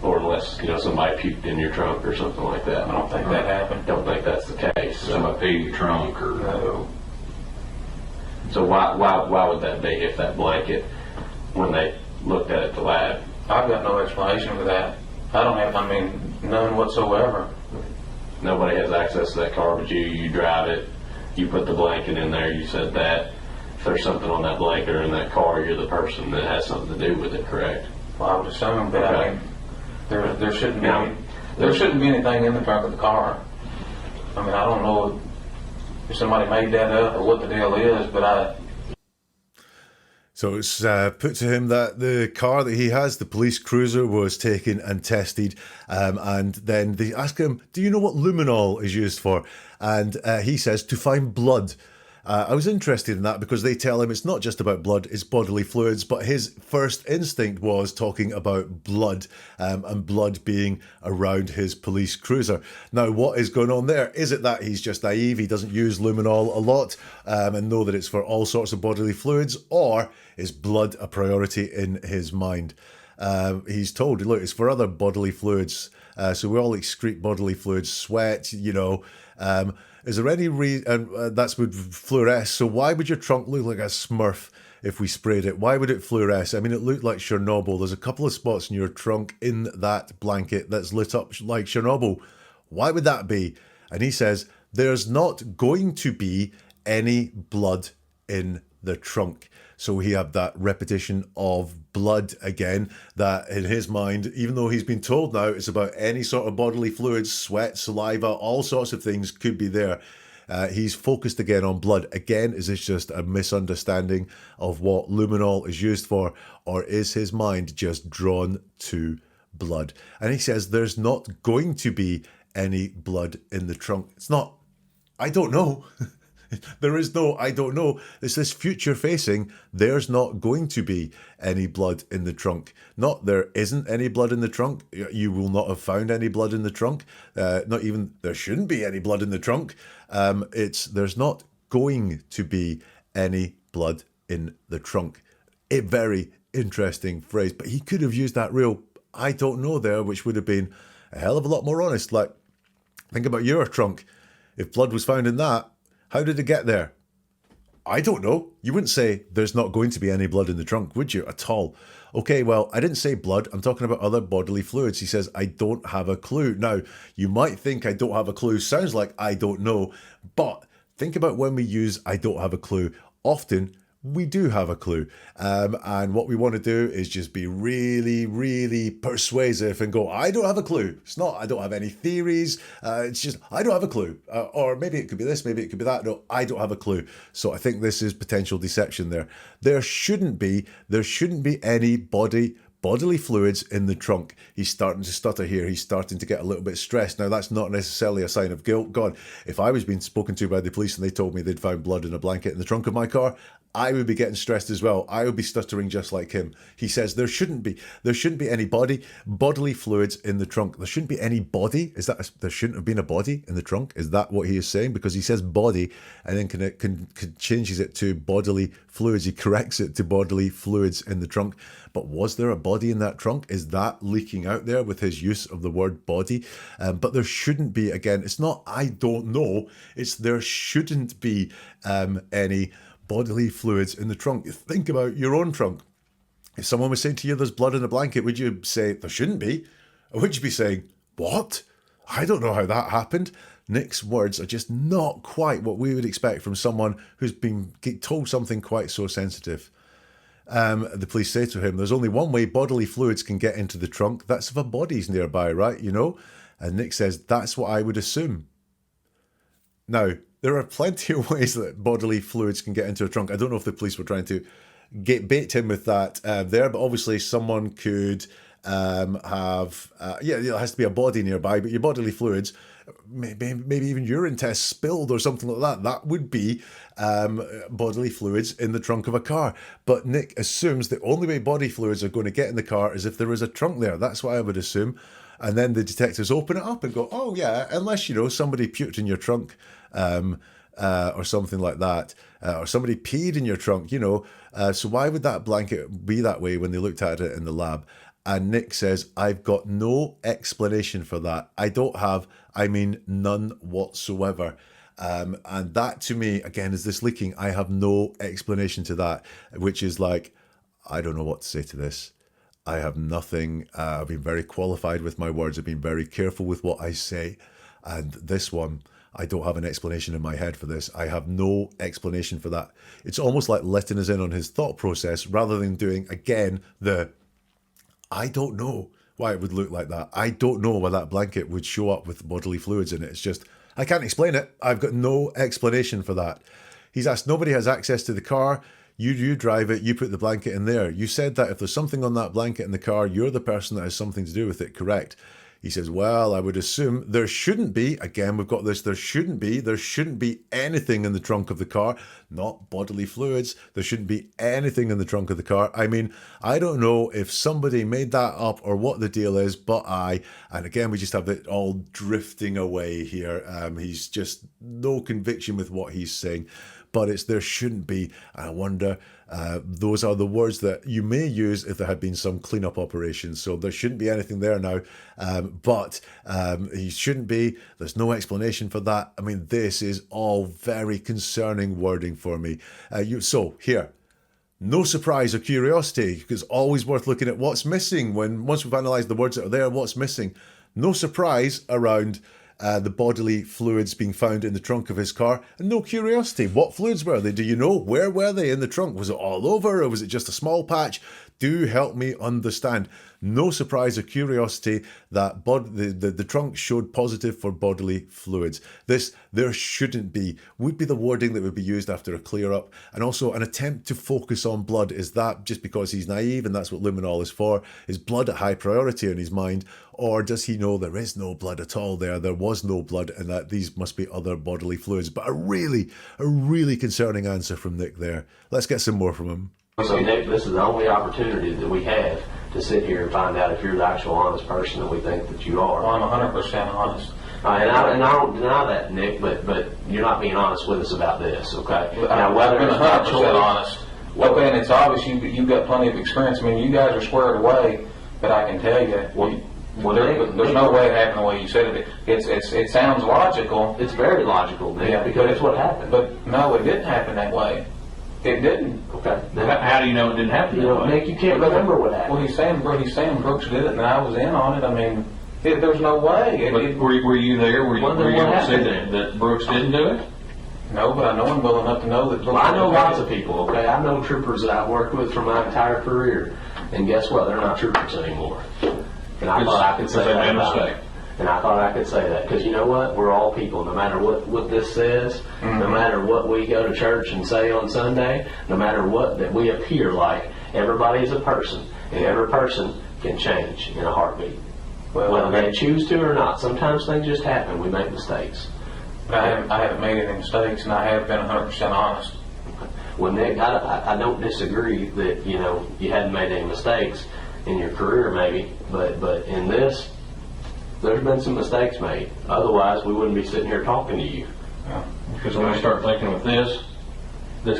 Or unless, somebody puked in your trunk or something like that. I don't think that happened. Don't think that's the case. Somebody peed in your trunk or... No. So why would that be if that blanket, when they looked at it at the lab? I've got no explanation for that. I don't have, none whatsoever. Nobody has access to that car but you. You drive it. You put the blanket in there. You said that. If there's something on that blanket or in that car, you're the person that has something to do with it, correct? Well, I would assume, but Okay. There shouldn't be there shouldn't be anything in the trunk of the car. I don't know if somebody made that up or what the deal is, but So it's put to him that the car that he has, the police cruiser, was taken and tested. And then they ask him, do you know what luminol is used for? And he says, to find blood. I was interested in that because they tell him it's not just about blood, it's bodily fluids. But his first instinct was talking about blood and blood being around his police cruiser. Now, what is going on there? Is it that he's just naive, he doesn't use luminol a lot and know that it's for all sorts of bodily fluids? Or is blood a priority in his mind? He's told, look, it's for other bodily fluids. So we all excrete bodily fluids, sweat, is there any reason that's would fluoresce? So why would your trunk look like a Smurf if we sprayed it? Why would it fluoresce? It looked like Chernobyl. There's a couple of spots in your trunk in that blanket that's lit up like Chernobyl. Why would that be? And he says, there's not going to be any blood in the trunk. So he had that repetition of blood again, that in his mind, even though he's been told now it's about any sort of bodily fluids, sweat, saliva, all sorts of things could be there. He's focused again on blood. Again, is this just a misunderstanding of what luminol is used for, or is his mind just drawn to blood? And he says there's not going to be any blood in the trunk? It's not, I don't know. There is no, I don't know. It's this future facing, there's not going to be any blood in the trunk. Not there isn't any blood in the trunk. You will not have found any blood in the trunk. Not even there shouldn't be any blood in the trunk. There's not going to be any blood in the trunk. A very interesting phrase, but he could have used that real I don't know there, which would have been a hell of a lot more honest. Like, think about your trunk. If blood was found in that, how did it get there? I don't know. You wouldn't say there's not going to be any blood in the trunk, would you, at all? Okay, well, I didn't say blood. I'm talking about other bodily fluids. He says, I don't have a clue. Now, you might think I don't have a clue sounds like I don't know, but think about when we use I don't have a clue. Often, we do have a clue. And what we want to do is just be really, really persuasive and go, I don't have a clue. It's not, I don't have any theories. It's just, I don't have a clue. Or maybe it could be this, maybe it could be that. No, I don't have a clue. So I think this is potential deception there. There shouldn't be any bodily fluids in the trunk. He's starting to stutter here. He's starting to get a little bit stressed. Now, that's not necessarily a sign of guilt. God, if I was being spoken to by the police and they told me they'd found blood in a blanket in the trunk of my car, I would be getting stressed as well. I would be stuttering just like him. He says there shouldn't be any bodily fluids in the trunk. There shouldn't be any body. Is that there shouldn't have been a body in the trunk? Is that what he is saying? Because he says body and then changes it to bodily fluids. He corrects it to bodily fluids in the trunk. But was there a body in that trunk? Is that leaking out there with his use of the word body? But there shouldn't be. Again, it's not I don't know. It's there shouldn't be any bodily fluids in the trunk. Think about your own trunk. If someone was saying to you there's blood in the blanket, would you say there shouldn't be? Or would you be saying, what? I don't know how that happened. Nick's words are just not quite what we would expect from someone who's been told something quite so sensitive. The police say to him, there's only one way bodily fluids can get into the trunk. That's if a body's nearby, right? You know? And Nick says, that's what I would assume. Now, there are plenty of ways that bodily fluids can get into a trunk. I don't know if the police were trying to bait him with that there, but obviously someone could have, it has to be a body nearby, but your bodily fluids, maybe even urine tests spilled or something like that, that would be bodily fluids in the trunk of a car. But Nick assumes the only way body fluids are going to get in the car is if there is a trunk there. That's what I would assume. And then the detectives open it up and go, oh yeah, unless, somebody puked in your trunk, or something like that, or somebody peed in your trunk, so why would that blanket be that way when they looked at it in the lab? And Nick says, I've got no explanation for that. None whatsoever. And that to me, again, is this leaking. I have no explanation to that, which is like, I don't know what to say to this. I have nothing. I've been very qualified with my words. I've been very careful with what I say. And this one, I don't have an explanation in my head for this. I have no explanation for that. It's almost like letting us in on his thought process rather than doing, again, I don't know why it would look like that. I don't know why that blanket would show up with bodily fluids in it. It's just, I can't explain it. I've got no explanation for that. He's asked, nobody has access to the car. You drive it, you put the blanket in there. You said that if there's something on that blanket in the car, you're the person that has something to do with it, correct? He says, well, I would assume there shouldn't be, again, we've got this, there shouldn't be anything in the trunk of the car, not bodily fluids. There shouldn't be anything in the trunk of the car. I don't know if somebody made that up or what the deal is, and again, we just have it all drifting away here. He's just no conviction with what he's saying. But there shouldn't be. I wonder, those are the words that you may use if there had been some cleanup operation. So there shouldn't be anything there now. But he shouldn't be. There's no explanation for that. This is all very concerning wording for me. So here, no surprise or curiosity, because it's always worth looking at what's missing. Once we've analysed the words that are there, what's missing? No surprise around the bodily fluids being found in the trunk of his car, and no curiosity. What fluids were they? Do you know? Where were they in the trunk? Was it all over, or was it just a small patch? do help me understand. No surprise or curiosity that the trunk showed positive for bodily fluids. This, there shouldn't be, would be the wording that would be used after a clear up. And also an attempt to focus on blood. Is that just because he's naive and that's what luminol is for? Is blood a high priority in his mind? Or does he know there is no blood at all there? There was no blood and that these must be other bodily fluids. But a really concerning answer from Nick there. Let's get some more from him. So Nick, this is the only opportunity that we have to sit here and find out if you're the actual honest person that we think that you are. Well, I'm 100% honest. And I don't deny that, Nick, but you're not being honest with us about this, okay? Now, whether it's 100% honest, okay, and it's obvious you've got plenty of experience. I mean, you guys are squared away, but I can tell you, there's no way it happened the way you said it. It sounds logical. It's very logical, Nick, because it's what happened. But no, it didn't happen that way. It didn't. Okay. How do you know it didn't happen that way? Nick, you can't remember what happened. Well, he's saying Brooks did it, and I was in on it. I mean, there's no way. Were you there? Were you able to say that Brooks didn't do it? No, but I know him well enough to know that Brooks. Well, I know lots of people, okay? I know troopers that I've worked with for my entire career. And guess what? They're not troopers anymore. And I thought I could say that about it. And I thought I could say that because you know what? We're all people. No matter what this says, no matter what we go to church and say on Sunday, no matter what that we appear like, everybody is a person, and every person can change in a heartbeat. Whether they choose to or not. Sometimes things just happen. We make mistakes. But I haven't made any mistakes, and I have been 100% honest. Well, Nick, I don't disagree that you hadn't made any mistakes in your career, maybe, but in this. There's been some mistakes made. Otherwise, we wouldn't be sitting here talking to you. Yeah. Because when we start thinking with this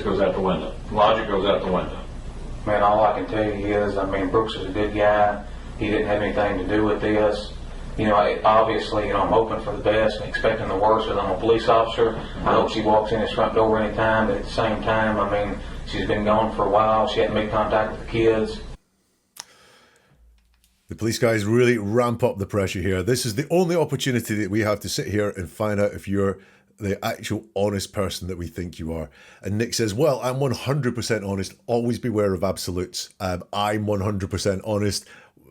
goes out the window. Logic goes out the window. Man, all I can tell you is, I mean, Brooks is a good guy. He didn't have anything to do with this. Obviously, I'm hoping for the best and expecting the worst. And I'm a police officer. I hope she walks in his front door anytime. But at the same time, I mean, she's been gone for a while. She hadn't made contact with the kids. The police guys really ramp up the pressure here. This is the only opportunity that we have to sit here and find out if you're the actual honest person that we think you are. And Nick says, well, I'm 100% honest. Always beware of absolutes. I'm 100% honest.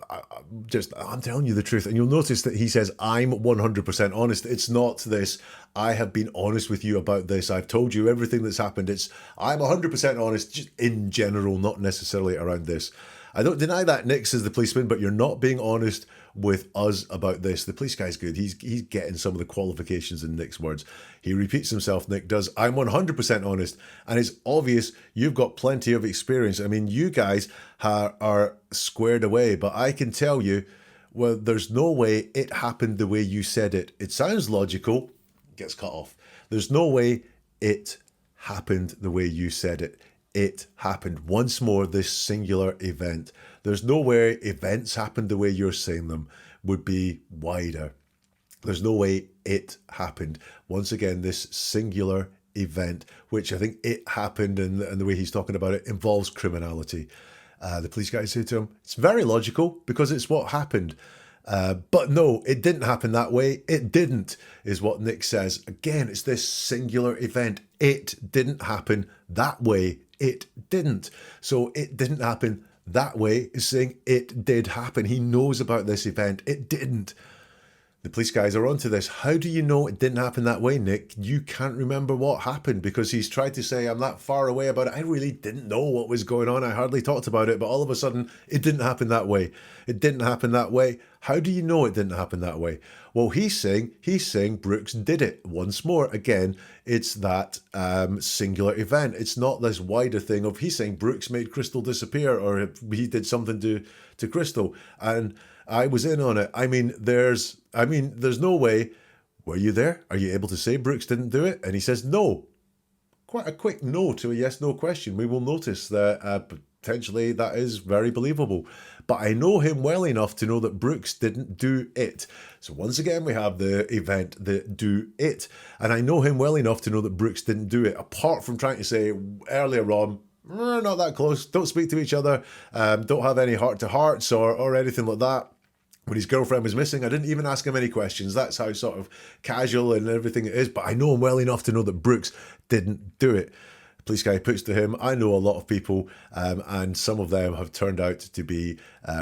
I'm telling you the truth. And you'll notice that he says, I'm 100% honest. It's not this, I have been honest with you about this. I've told you everything that's happened. It's, I'm 100% honest, just in general, not necessarily around this. I don't deny that, Nick, says the policeman, but you're not being honest with us about this. The police guy's good. He's getting some of the qualifications in Nick's words. He repeats himself, Nick does. I'm 100% honest. And it's obvious you've got plenty of experience. I mean, you guys are squared away, but I can tell you, well, there's no way it happened the way you said it. It sounds logical. Gets cut off. There's no way it happened the way you said it. It happened. Once more, this singular event. There's no way events happened the way you're saying them would be wider. There's no way it happened. Once again, this singular event, which I think it happened and the way he's talking about it involves criminality. The police guys say to him, it's very logical because it's what happened. But no, it didn't happen that way. It didn't, is what Nick says. Again, it's this singular event. It didn't happen that way. It didn't. So it didn't happen that way is saying it did happen. He knows about this event. It didn't. The police guys are onto this. How do you know it didn't happen that way, Nick? You can't remember what happened because he's tried to say, I'm that far away about it. I really didn't know what was going on. I hardly talked about it, but all of a sudden it didn't happen that way. It didn't happen that way. How do you know it didn't happen that way? Well, he's saying Brooks did it. Once more, again, it's that singular event. It's not this wider thing of he's saying Brooks made Crystal disappear or he did something to Crystal. And I was in on it. I mean, there's no way. Were you there? Are you able to say Brooks didn't do it? And he says no. Quite a quick no to a yes/no question. We will notice that potentially that is very believable. But I know him well enough to know that Brooks didn't do it. So once again, we have the event, the do it. And I know him well enough to know that Brooks didn't do it. Apart from trying to say earlier on, we're not that close, don't speak to each other, don't have any heart-to-hearts or anything like that. When his girlfriend was missing, I didn't even ask him any questions. That's how sort of casual and everything it is. But I know him well enough to know that Brooks didn't do it. Police guy puts to him, I know a lot of people, and some of them have turned out to be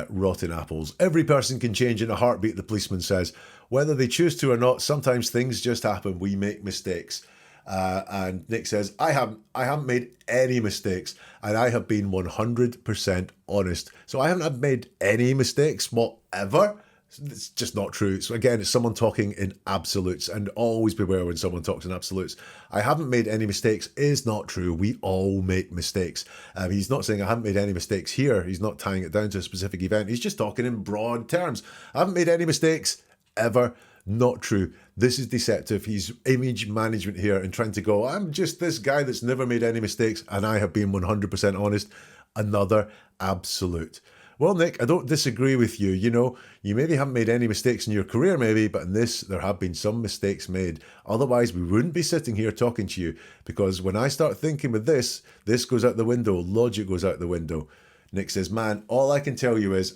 rotten apples. Every person can change in a heartbeat, the policeman says. Whether they choose to or not, sometimes things just happen. We make mistakes. And Nick says, I haven't made any mistakes, and I have been 100% honest. So I haven't made any mistakes, whatever. It's just not true. So again, it's someone talking in absolutes, and always beware when someone talks in absolutes. I haven't made any mistakes is not true. We all make mistakes. He's not saying I haven't made any mistakes here. He's not tying it down to a specific event. He's just talking in broad terms. I haven't made any mistakes ever. Not true. This is deceptive. He's image management here and trying to go, I'm just this guy that's never made any mistakes, and I have been 100% honest. Another absolute. Well, Nick, I don't disagree with you. You know, you maybe haven't made any mistakes in your career, maybe, but in this, there have been some mistakes made. Otherwise, we wouldn't be sitting here talking to you, because when I start thinking with this goes out the window. Logic goes out the window. Nick says, man, all I can tell you is,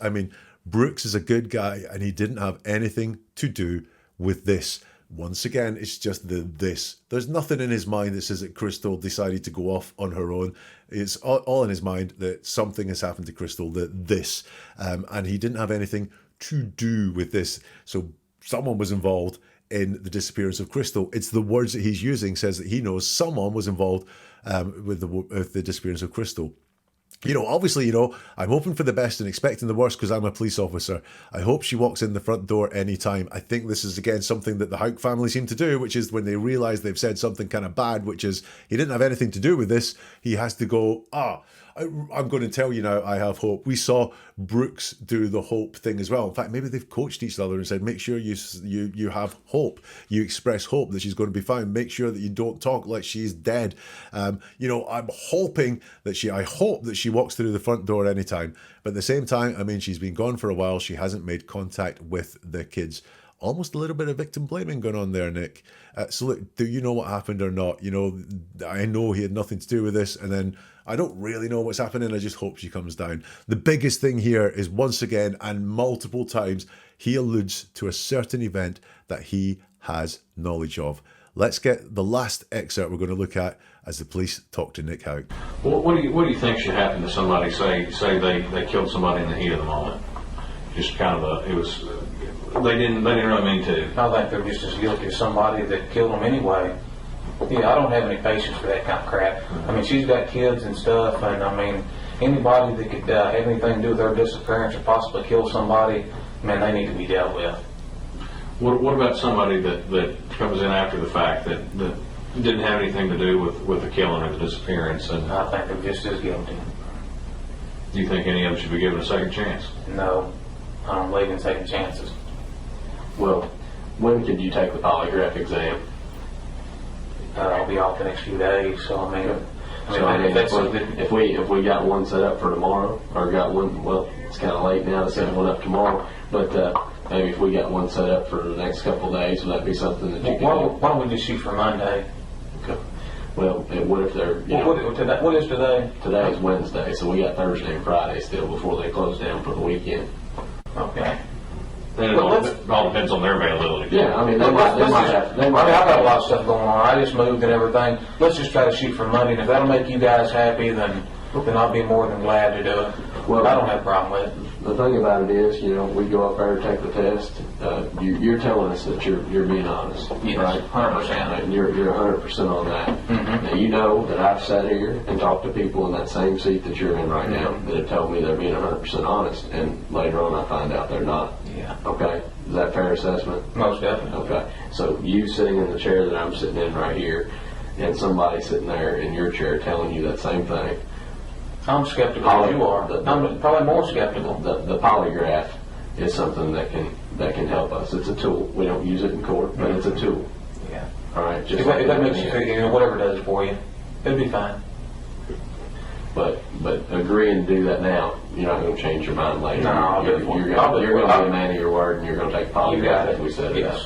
Brooks is a good guy, and he didn't have anything to do with this. Once again, it's just this. There's nothing in his mind that says that Crystal decided to go off on her own. It's all in his mind that something has happened to Crystal, and he didn't have anything to do with this. So someone was involved in the disappearance of Crystal. It's the words that he's using says that he knows someone was involved with the disappearance of Crystal. Obviously, I'm hoping for the best and expecting the worst because I'm a police officer. I hope she walks in the front door anytime. I think this is, again, something that the Houck family seem to do, which is when they realise they've said something kind of bad, which is he didn't have anything to do with this, he has to go, I'm going to tell you now, I have hope. We saw Brooks do the hope thing as well. In fact, maybe they've coached each other and said, make sure you have hope. You express hope that she's going to be fine. Make sure that you don't talk like she's dead. I'm hoping that I hope that she walks through the front door anytime. But at the same time, she's been gone for a while. She hasn't made contact with the kids. Almost a little bit of victim blaming going on there, Nick. So look, do you know what happened or not? I know he had nothing to do with this, and then I don't really know what's happening. I just hope she comes down. The biggest thing here is, once again and multiple times, he alludes to a certain event that he has knowledge of. Let's get the last excerpt we're going to look at as the police talk to Nick Houck. Well, what do you think should happen to somebody? Say they killed somebody in the heat of the moment. Just kind of they didn't really mean to. I think they're just as guilty as somebody that killed them anyway. Yeah, I don't have any patience for that kind of crap. She's got kids and stuff, and anybody that could have anything to do with her disappearance or possibly kill somebody, they need to be dealt with. What about somebody that comes in after the fact that didn't have anything to do with the killing or the disappearance? And I think they're just as guilty. Do you think any of them should be given a second chance? No, I don't believe in taking chances. Well, when could you take the polygraph exam? I'll be off the next few days, so if we got one set up for tomorrow, or got one, well, it's kind of late now to set one up tomorrow, but maybe if we got one set up for the next couple of days, would that be something that you can do? Why don't we just shoot for Monday? Okay. Well, what if they're, what is today? Today is Wednesday, so we got Thursday and Friday still before they close down for the weekend. Okay. And it all depends on their availability. Yeah, they might have. I've got a lot of stuff going on. I just moved and everything. Let's just try to shoot for Monday, and if that'll make you guys happy, then I'll be more than glad to do it. Well, I don't have a problem with it. The thing about it is, we go up there, take the test. You're telling us that you're being honest, yes, right? 100%. And you're 100% on that. Mm-hmm. Now, you know that I've sat here and talked to people in that same seat that you're in right now that have told me they're being 100% honest, and later on I find out they're not. Yeah. Okay. Is that a fair assessment? Most definitely. Okay. So you sitting in the chair that I'm sitting in right here, and somebody sitting there in your chair telling you that same thing. I'm skeptical as you are. I'm probably more skeptical. The polygraph is something that can help us. It's a tool. We don't use it in court, but it's a tool. Yeah. All right. Just if that makes you feel, whatever it does for you, it'll be fine. But agree and do that now. You're not going to change your mind later. No, you're going to be a man of your word, and you're going to take the polygraph as we said it up.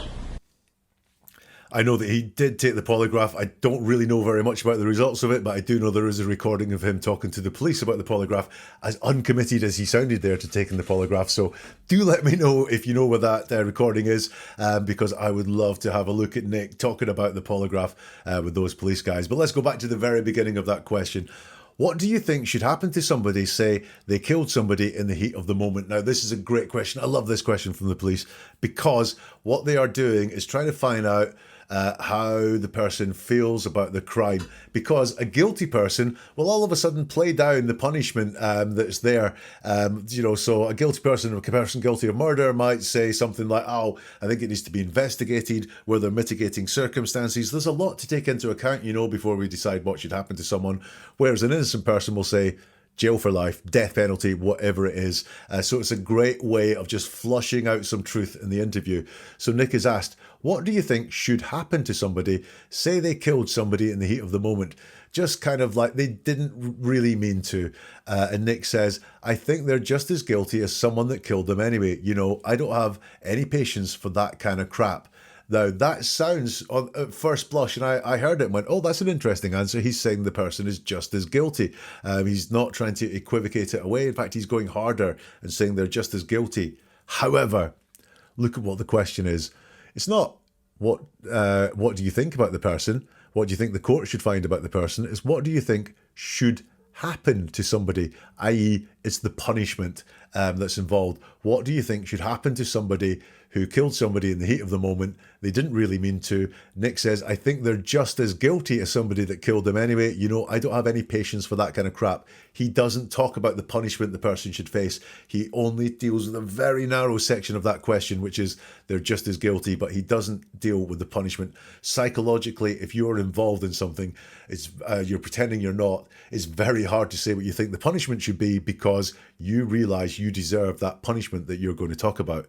I know that he did take the polygraph. I don't really know very much about the results of it, but I do know there is a recording of him talking to the police about the polygraph, as uncommitted as he sounded there to taking the polygraph. So do let me know if you know where that recording is, because I would love to have a look at Nick talking about the polygraph with those police guys. But let's go back to the very beginning of that question. What do you think should happen to somebody, say they killed somebody in the heat of the moment? Now, this is a great question. I love this question from the police, because what they are doing is trying to find out how the person feels about the crime, because a guilty person will all of a sudden play down the punishment that's there. So a guilty person, a person guilty of murder, might say something like, "Oh, I think it needs to be investigated. Were there mitigating circumstances?" There's a lot to take into account, before we decide what should happen to someone. Whereas an innocent person will say, jail for life, death penalty, whatever it is. So it's a great way of just flushing out some truth in the interview. So Nick is asked, what do you think should happen to somebody, say they killed somebody in the heat of the moment, just kind of like they didn't really mean to? And Nick says, I think they're just as guilty as someone that killed them anyway. I don't have any patience for that kind of crap. Now, that sounds, at first blush, and I heard it and went, oh, that's an interesting answer. He's saying the person is just as guilty. He's not trying to equivocate it away. In fact, he's going harder and saying they're just as guilty. However, look at what the question is. It's not what do you think about the person? What do you think the court should find about the person? It's what do you think should happen to somebody, i.e. it's the punishment that's involved. What do you think should happen to somebody who killed somebody in the heat of the moment? They didn't really mean to. Nick says, I think they're just as guilty as somebody that killed them anyway. I don't have any patience for that kind of crap. He doesn't talk about the punishment the person should face. He only deals with a very narrow section of that question, which is they're just as guilty, but he doesn't deal with the punishment. Psychologically, if you're involved in something, you're pretending you're not, it's very hard to say what you think the punishment should be, because you realize you deserve that punishment that you're going to talk about.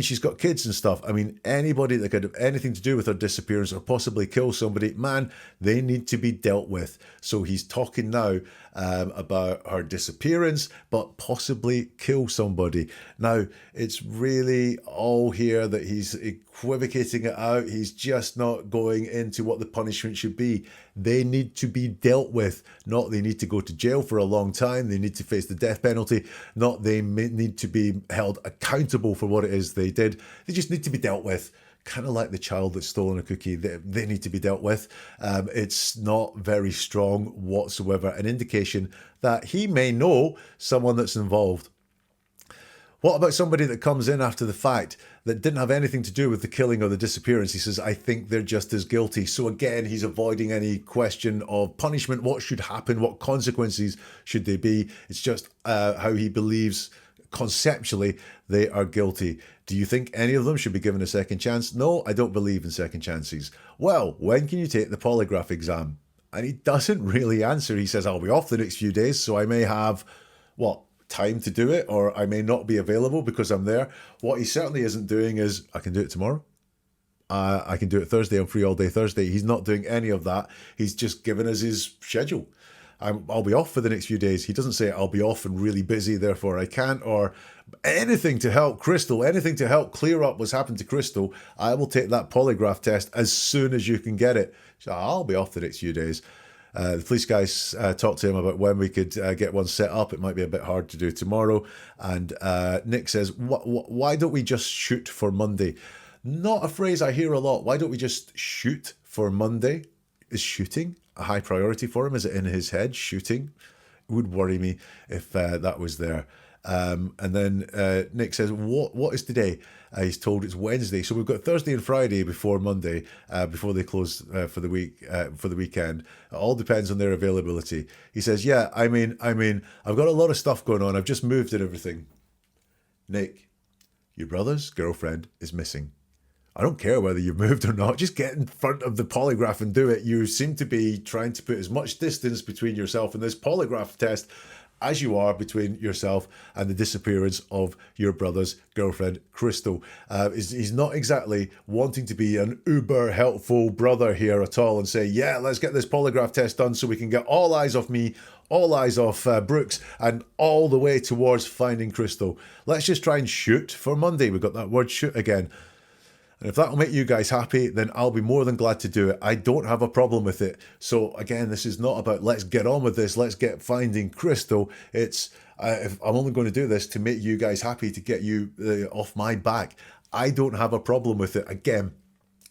She's got kids and stuff. Anybody that could have anything to do with her disappearance or possibly kill somebody, man, they need to be dealt with. So he's talking now about her disappearance, but possibly kill somebody. Now, it's really all here that he's equivocating it out. He's just not going into what the punishment should be. They need to be dealt with, not they need to go to jail for a long time. They need to face the death penalty, not they need to be held accountable for what it is they did. They just need to be dealt with. Kind of like the child that's stolen a cookie. They need to be dealt with. It's not very strong whatsoever. An indication that he may know someone that's involved. What about somebody that comes in after the fact that didn't have anything to do with the killing or the disappearance? He says, I think they're just as guilty. So again, he's avoiding any question of punishment. What should happen? What consequences should they be? It's just how he believes conceptually they are guilty. Do you think any of them should be given a second chance? No, I don't believe in second chances. Well, when can you take the polygraph exam? And he doesn't really answer. He says, I'll be off the next few days, so I may have, time to do it, or I may not be available because I'm there. What he certainly isn't doing is, I can do it tomorrow. I can do it Thursday. I'm free all day Thursday. He's not doing any of that. He's just given us his schedule. I'll be off for the next few days. He doesn't say I'll be off and really busy, therefore I can't, or anything to help Crystal, anything to help clear up what's happened to Crystal. I will take that polygraph test as soon as you can get it. So I'll be off the next few days. The police guys talked to him about when we could get one set up. It might be a bit hard to do tomorrow. And Nick says, why don't we just shoot for Monday? Not a phrase I hear a lot. Why don't we just shoot for Monday? Is shooting a high priority for him? Is it in his head, shooting? It would worry me if that was there. And then Nick says, what is today? He's told it's Wednesday. So we've got Thursday and Friday before Monday, before they close for the weekend. It all depends on their availability. He says, yeah, I've got a lot of stuff going on. I've just moved and everything. Nick, your brother's girlfriend is missing. I don't care whether you've moved or not. Just get in front of the polygraph and do it. You seem to be trying to put as much distance between yourself and this polygraph test as you are between yourself and the disappearance of your brother's girlfriend, Crystal. He's not exactly wanting to be an uber helpful brother here at all and say, yeah, let's get this polygraph test done so we can get all eyes off me, all eyes off Brooks, and all the way towards finding Crystal. Let's just try and shoot for Monday. We've got that word shoot again. And if that'll make you guys happy, then I'll be more than glad to do it. I don't have a problem with it. So again, this is not about let's get on with this, let's get finding Crystal. It's if I'm only going to do this to make you guys happy, to get you off my back. I don't have a problem with it. Again,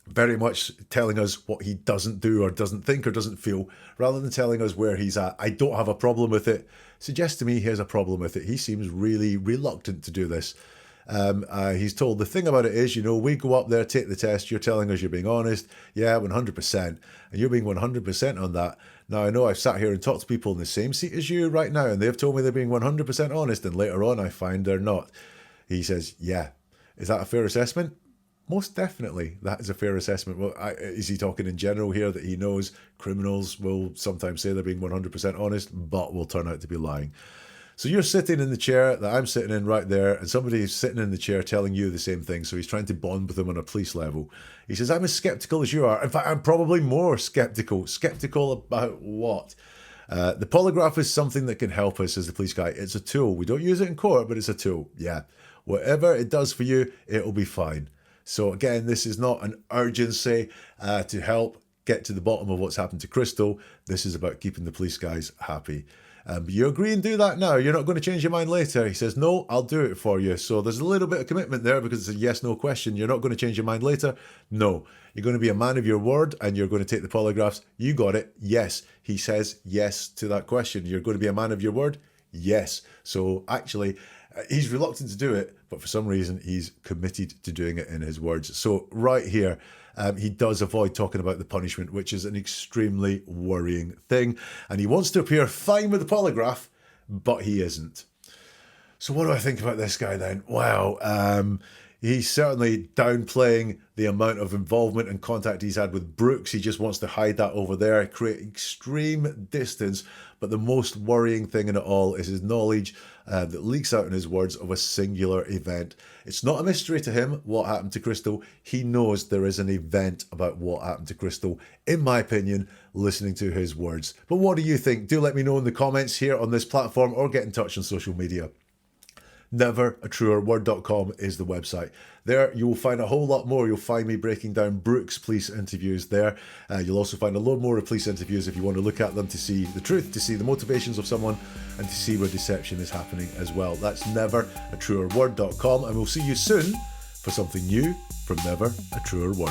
very much telling us what he doesn't do or doesn't think or doesn't feel, rather than telling us where he's at. I don't have a problem with it. Suggests to me he has a problem with it. He seems really reluctant to do this. He's told the thing about it is, we go up there, take the test, you're telling us you're being honest. Yeah, 100%. And you're being 100% on that. Now, I know I've sat here and talked to people in the same seat as you right now, and they've told me they're being 100% honest, and later on I find they're not. He says, yeah. Is that a fair assessment? Most definitely, that is a fair assessment. Well, is he talking in general here, that he knows criminals will sometimes say they're being 100% honest, but will turn out to be lying? So you're sitting in the chair that I'm sitting in right there, and somebody is sitting in the chair telling you the same thing. So he's trying to bond with them on a police level. He says, I'm as skeptical as you are. In fact, I'm probably more skeptical. Skeptical about what? The polygraph is something that can help us, as the police guy. It's a tool. We don't use it in court, but it's a tool. Yeah. Whatever it does for you, it'll be fine. So again, this is not an urgency to help get to the bottom of what's happened to Crystal. This is about keeping the police guys happy. You agree and do that now. You're not going to change your mind later. He says, no, I'll do it for you. So there's a little bit of commitment there, because it's a yes-no question. You're not going to change your mind later. No. You're going to be a man of your word, and you're going to take the polygraphs. You got it. Yes. He says yes to that question. You're going to be a man of your word. Yes. So actually, he's reluctant to do it, but for some reason he's committed to doing it in his words. So right here, he does avoid talking about the punishment, which is an extremely worrying thing. And he wants to appear fine with the polygraph, but he isn't. So what do I think about this guy then? Wow. He's certainly downplaying the amount of involvement and contact he's had with Brooks. He just wants to hide that over there, create extreme distance. But the most worrying thing in it all is his knowledge that leaks out in his words of a singular event. It's not a mystery to him what happened to Crystal. He knows there is an event about what happened to Crystal, in my opinion, listening to his words. But what do you think? Do let me know in the comments here on this platform, or get in touch on social media. NeverAtruerWord.com is the website. There you will find a whole lot more. You'll find me breaking down Brooks' police interviews there. You'll also find a lot more of police interviews if you want to look at them, to see the truth, to see the motivations of someone, and to see where deception is happening as well. That's NeverAtruerWord.com, and we'll see you soon for something new from Never a Truer Word.